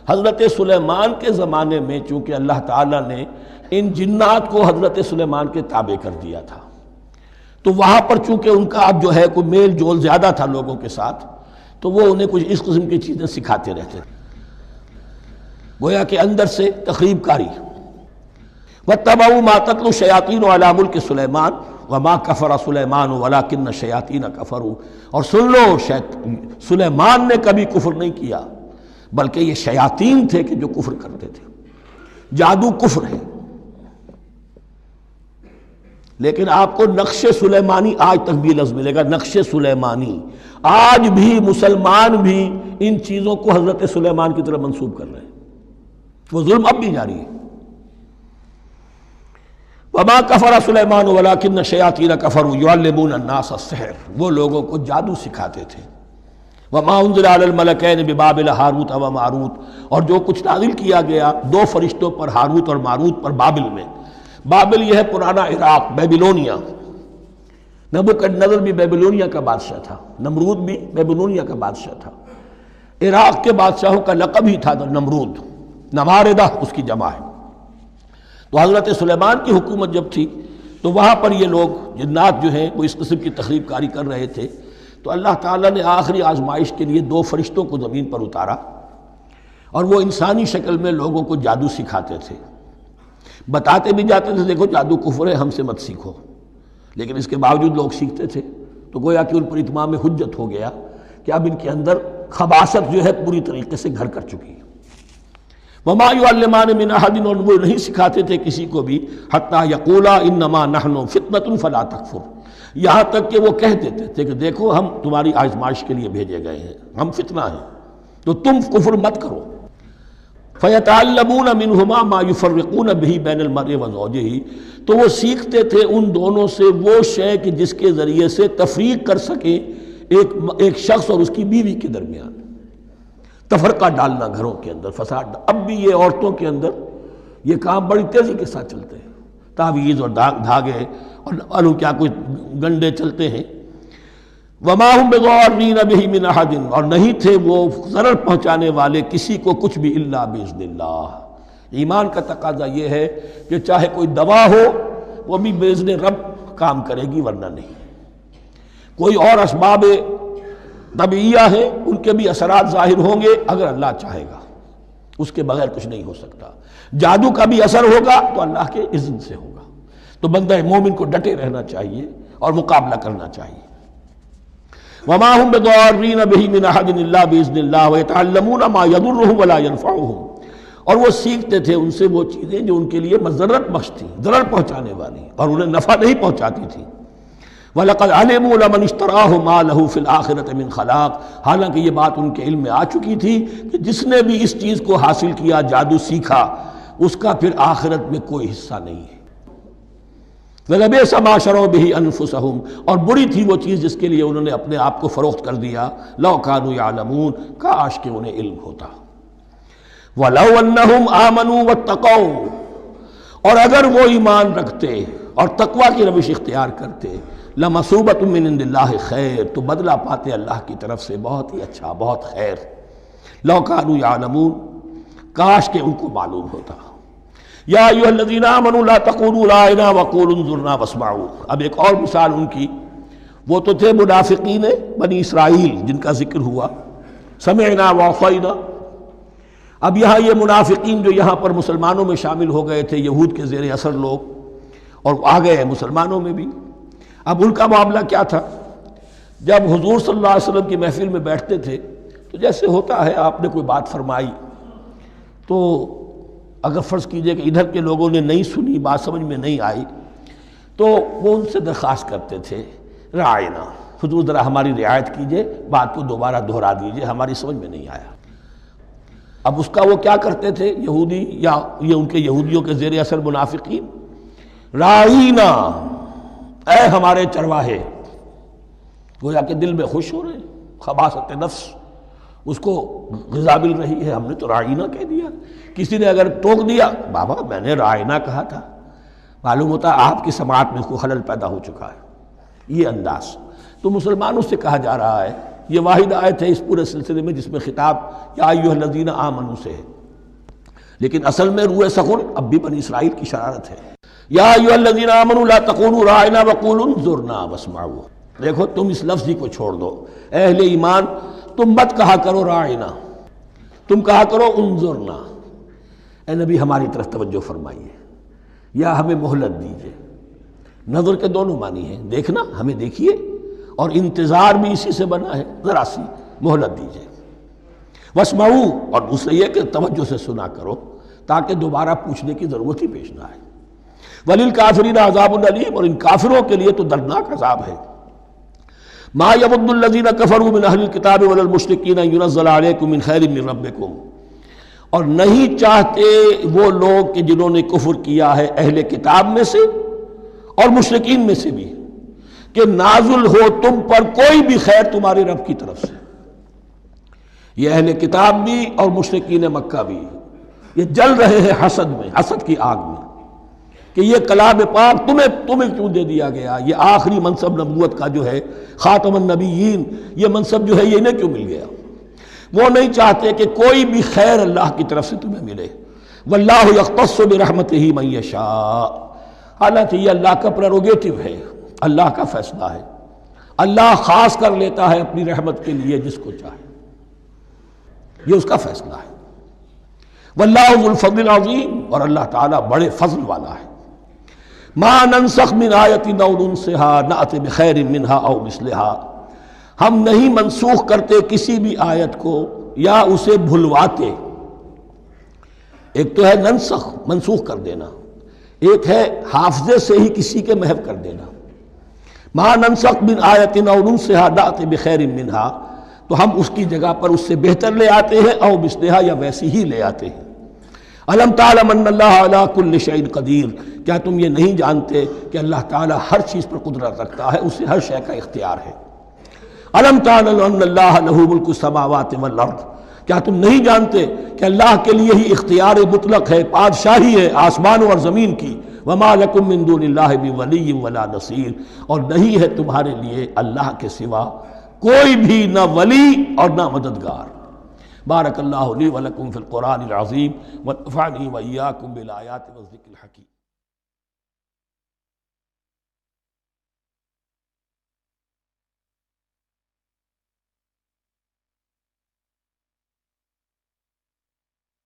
حضرت سلیمان کے زمانے میں چونکہ اللہ تعالیٰ نے ان جنات کو حضرت سلیمان کے تابع کر دیا تھا، تو وہاں پر چونکہ ان کا اب جو ہے کوئی میل جول زیادہ تھا لوگوں کے ساتھ، تو وہ انہیں کچھ اس قسم کی چیزیں سکھاتے رہتے تھے، گویا کہ اندر سے تخریب کاری۔ وَاتَّبَعُوا مَا تَتْلُو الشَّيَاطِينُ عَلَىٰ مُلْكِ سُلَيْمَانَ وَمَا كَفَرَ سُلَيْمَانُ وَلَٰكِنَّ الشَّيَاطِينَ كَفَرُوا، اور سن لو، سلیمان نے کبھی کفر نہیں کیا، بلکہ یہ شیاطین تھے کہ جو کفر کرتے تھے۔ جادو کفر ہے، لیکن آپ کو نقش سلیمانی آج تک بھی لفظ ملے گا، نقش سلیمانی۔ آج بھی مسلمان بھی ان چیزوں کو حضرت سلیمان کی طرف منسوب کر رہے ہیں، وہ ظلم اب بھی جاری ہے۔ وَمَا كَفَرَ سُلَيْمَانُ وَلَٰكِنَّ الشَّيَاطِينَ كَفَرُوا يُعَلِّمُونَ النَّاسَ السِّحْرَ، وہ لوگوں کو جادو سکھاتے تھے۔ وَمَا أُنزِلَ عَلَى الْمَلَكَيْنِ بِبَابِلَ هَارُوتَ وَمَارُوتَ، اور جو کچھ نازل کیا گیا 2 فرشتوں پر، ہاروت اور ماروت پر، بابل میں۔ بابل یہ ہے پرانا عراق، بیبلونیا۔ نبوکدنضر بھی بیبلونیا کا بادشاہ تھا، نمرود بھی بیبلونیا کا بادشاہ تھا۔ عراق کے بادشاہوں کا لقب ہی تھا نمرود، نماردہ اس کی جمع ہے۔ تو حضرت سلیمان کی حکومت جب تھی تو وہاں پر یہ لوگ جنات جو ہیں وہ اس قسم کی تخریب کاری کر رہے تھے، تو اللہ تعالیٰ نے آخری آزمائش کے لیے 2 فرشتوں کو زمین پر اتارا، اور وہ انسانی شکل میں لوگوں کو جادو سکھاتے تھے، بتاتے بھی جاتے تھے دیکھو جادو کفر ہے، ہم سے مت سیکھو، لیکن اس کے باوجود لوگ سیکھتے تھے، تو گویا کہ ان پر اتمام حجت ہو گیا کہ اب ان کے اندر خباثت جو ہے پوری طریقے سے گھر کر چکی ہے۔ وَمَا يُعَلِّمَانِ مِنْ أَحَدٍ، اور وہ نہیں سکھاتے تھے کسی کو بھی، حَتَّى يَقُولَا إِنَّمَا نَحْنُ فِتْنَةٌ فَلَا تَكْفُرْ، یہاں تک کہ وہ کہہ دیتے تھے کہ دیکھو ہم تمہاری آزمائش کے لیے بھیجے گئے ہیں، ہم فتنہ ہیں، تو تم کفر مت کرو۔ فَيَتَعَلَّمُونَ مِنْهُمَا مَا يُفَرِّقُونَ بِهِ بَيْنَ الْمَرْءِ وَزَوْجِهِ، تو وہ سیکھتے تھے ان دونوں سے وہ شے کہ جس کے ذریعے سے تفریق کر سکیں ایک شخص اور اس کی بیوی کے درمیان، تفرقہ ڈالنا گھروں کے اندر، فساد۔ اب بھی یہ عورتوں کے اندر یہ کام بڑی تیزی کے ساتھ چلتے ہیں، تعویذ اور دھاگے اور معلوم کیا کوئی گنڈے چلتے ہیں۔ وَمَا هُمْ بِضَارِّينَ بِهِ مِنْ أَحَدٍ، اور نہیں تھے وہ ضرر پہنچانے والے کسی کو کچھ بھی، إِلَّا بِإِذْنِ اللَّهِ۔ ایمان کا تقاضا یہ ہے کہ چاہے کوئی دوا ہو وہ بھی بِإِذْنِ رب کام کرے گی، ورنہ نہیں۔ کوئی اور اسباب طبیعیہ ہیں، ان کے بھی اثرات ظاہر ہوں گے اگر اللہ چاہے گا، اس کے بغیر کچھ نہیں ہو سکتا۔ جادو کا بھی اثر ہوگا تو اللہ کے اذن سے ہوگا۔ تو بندہ مومن کو ڈٹے رہنا چاہیے اور مقابلہ کرنا چاہیے۔ وما هم بضارین بہ من احد الا باذن اللہ ویتعلمون ما یضرهم ولا ينفعهم، اور وہ سیکھتے تھے ان سے وہ چیزیں جو ان کے لیے مضرت بخش تھیں، ضرر پہنچانے والی، اور انہیں نفع نہیں پہنچاتی تھی۔ وَلَقَدْ عَلِمُوا لَمَنِ اشْتَرَاهُ مَا لَهُ فِي الْآخِرَةِ مِنْ خَلَاقٍ، حالانکہ یہ بات ان کے علم میں آ چکی تھی کہ جس نے بھی اس چیز کو حاصل کیا، جادو سیکھا، اس کا پھر آخرت میں کوئی حصہ نہیں ہے۔ وَلَبِئْسَ مَا شَرَوْا بِهِ أَنفُسَهُمْ، اور بری تھی وہ چیز جس کے لیے انہوں نے اپنے آپ کو فروخت کر دیا، لَوْ كَانُوا يَعْلَمُونَ، کاش کہ انہیں علم ہوتا۔ وَلَوْ أَنَّهُمْ آمَنُوا وَاتَّقَوْا، اور اگر وہ ایمان رکھتے اور تقوی کی روش اختیار کرتے، لَمَثُوبَةٌ مِّنْ عِندِ اللَّهِ خَيْرٌ، تو بدلہ پاتے اللہ کی طرف سے بہت ہی اچھا، بہت خیر۔ لَوْ كَانُوا يَعْلَمُونَ، کاش کہ ان کو معلوم ہوتا۔ یا ایھا الذین آمنوا لا تقولوا رائنا وقولوا انظرنا واسمعوا، اب ایک اور مثال ان کی، وہ تو تھے منافقین بنی اسرائیل جن کا ذکر ہوا، سمعنا وعصینا۔ اب یہاں یہ منافقین جو یہاں پر مسلمانوں میں شامل ہو گئے تھے، یہود کے زیر اثر لوگ، اور آ گئے ہیں مسلمانوں میں بھی، اب ان کا معاملہ کیا تھا؟ جب حضور صلی اللہ علیہ وسلم کی محفل میں بیٹھتے تھے تو جیسے ہوتا ہے، آپ نے کوئی بات فرمائی تو اگر فرض کیجئے کہ ادھر کے لوگوں نے نہیں سنی، بات سمجھ میں نہیں آئی، تو وہ ان سے درخواست کرتے تھے رعاینا، حضور ذرا ہماری رعایت کیجئے، بات کو دوبارہ دہرا دیجئے، ہماری سمجھ میں نہیں آیا۔ اب اس کا وہ کیا کرتے تھے یہودی، یا یہ ان کے یہودیوں کے زیر اثر منافقین، رعاینا، اے ہمارے چرواہے، گویا کہ دل میں خوش ہو رہے ہیں، خباثت نفس اس کو غذا مل رہی ہے، ہم نے تو رعاینا کہہ دیا۔ کسی نے اگر ٹوک دیا، بابا میں نے رعاینا کہا تھا، معلوم ہوتا ہے آپ کی سماعت میں کوئی خلل پیدا ہو چکا ہے، یہ انداز۔ تو مسلمانوں سے کہا جا رہا ہے، یہ واحد آیت ہے اس پورے سلسلے میں جس میں خطاب یا ایھا الذین آمنوا سے ہے، لیکن اصل میں روح سخن اب بھی بنی اسرائیل کی شرارت ہے۔ یا ایھا الذین آمنوا لا تقولوا رعاینا وقولوا انظرنا واسمعوا، دیکھو تم اس لفظ ہی کو چھوڑ دو، اہل ایمان تم مت کہا کرو رعاینا، تم کہا کرو انظرنا، اے نبی ہماری طرف توجہ فرمائیے، یا ہمیں مہلت دیجیے۔ نظر کے دونوں معنی ہیں، دیکھنا، ہمیں دیکھیے، اور انتظار بھی اسی سے بنا ہے، ذرا سی مہلت دیجیے۔ واسمعوا، اور دوسرے یہ کہ توجہ سے سنا کرو تاکہ دوبارہ پوچھنے کی ضرورت ہی پیش نہ آئے۔ وللکافرین عذاب علیم، اور ان کافروں کے لیے تو دردناک عذاب ہے۔ ما یود الذین کفروا من اہل الکتاب ولا المشرکین ان ینزل علیکم من خیر من ربکم، اور نہیں چاہتے وہ لوگ کہ جنہوں نے کفر کیا ہے اہل کتاب میں سے اور مشرکین میں سے بھی، کہ نازل ہو تم پر کوئی بھی خیر تمہارے رب کی طرف سے۔ یہ اہل کتاب بھی اور مشرکین مکہ بھی، یہ جل رہے ہیں حسد میں، حسد کی آگ میں، کہ یہ کلام پاک تمہیں کیوں دے دیا گیا، یہ آخری منصب نبوت کا جو ہے، خاتم النبیین، یہ منصب جو ہے یہ انہیں کیوں مل گیا؟ وہ نہیں چاہتے کہ کوئی بھی خیر اللہ کی طرف سے تمہیں ملے۔ واللہ یختص برحمتہ من یشاء، حالانکہ یہ اللہ کا پریروگیٹو ہے، اللہ کا فیصلہ ہے، اللہ خاص کر لیتا ہے اپنی رحمت کے لیے جس کو چاہے، یہ اس کا فیصلہ ہے۔ واللہ ذو الفضل العظیم، اور اللہ تعالیٰ بڑے فضل والا ہے۔ ما ننسخ من آیت او ننسها نأت بخیر منها او مثلها، ہم نہیں منسوخ کرتے کسی بھی آیت کو یا اسے بھلواتے۔ ایک تو ہے ننسخ، منسوخ کر دینا، ایک ہے حافظے سے ہی کسی کے محو کر دینا۔ ما ننسخ من آیت او ننسها نأت بخیر منها، تو ہم اس کی جگہ پر اس سے بہتر لے آتے ہیں، او مثلها یا ویسی ہی لے آتے ہیں۔ الم تعلم ان اللہ علی کل شیء قدیر، کیا تم یہ نہیں جانتے کہ اللہ تعالیٰ ہر چیز پر قدرت رکھتا ہے، اسے ہر شے کا اختیار ہے۔ الم تعلم ان اللہ لہ ملک السماوات والارض، کیا تم نہیں جانتے کہ اللہ کے لیے ہی اختیار مطلق ہے، بادشاہی ہے آسمانوں اور زمین کی۔ وما لکم من دون اللہ من ولی ولا نصیر، اور نہیں ہے تمہارے لیے اللہ کے سوا کوئی بھی نہ ولی اور نہ مددگار۔ بارک اللہ لی ولکم فی القرآن العظیم ونفعنی وإیاکم بالآیات والذکر الحکیم۔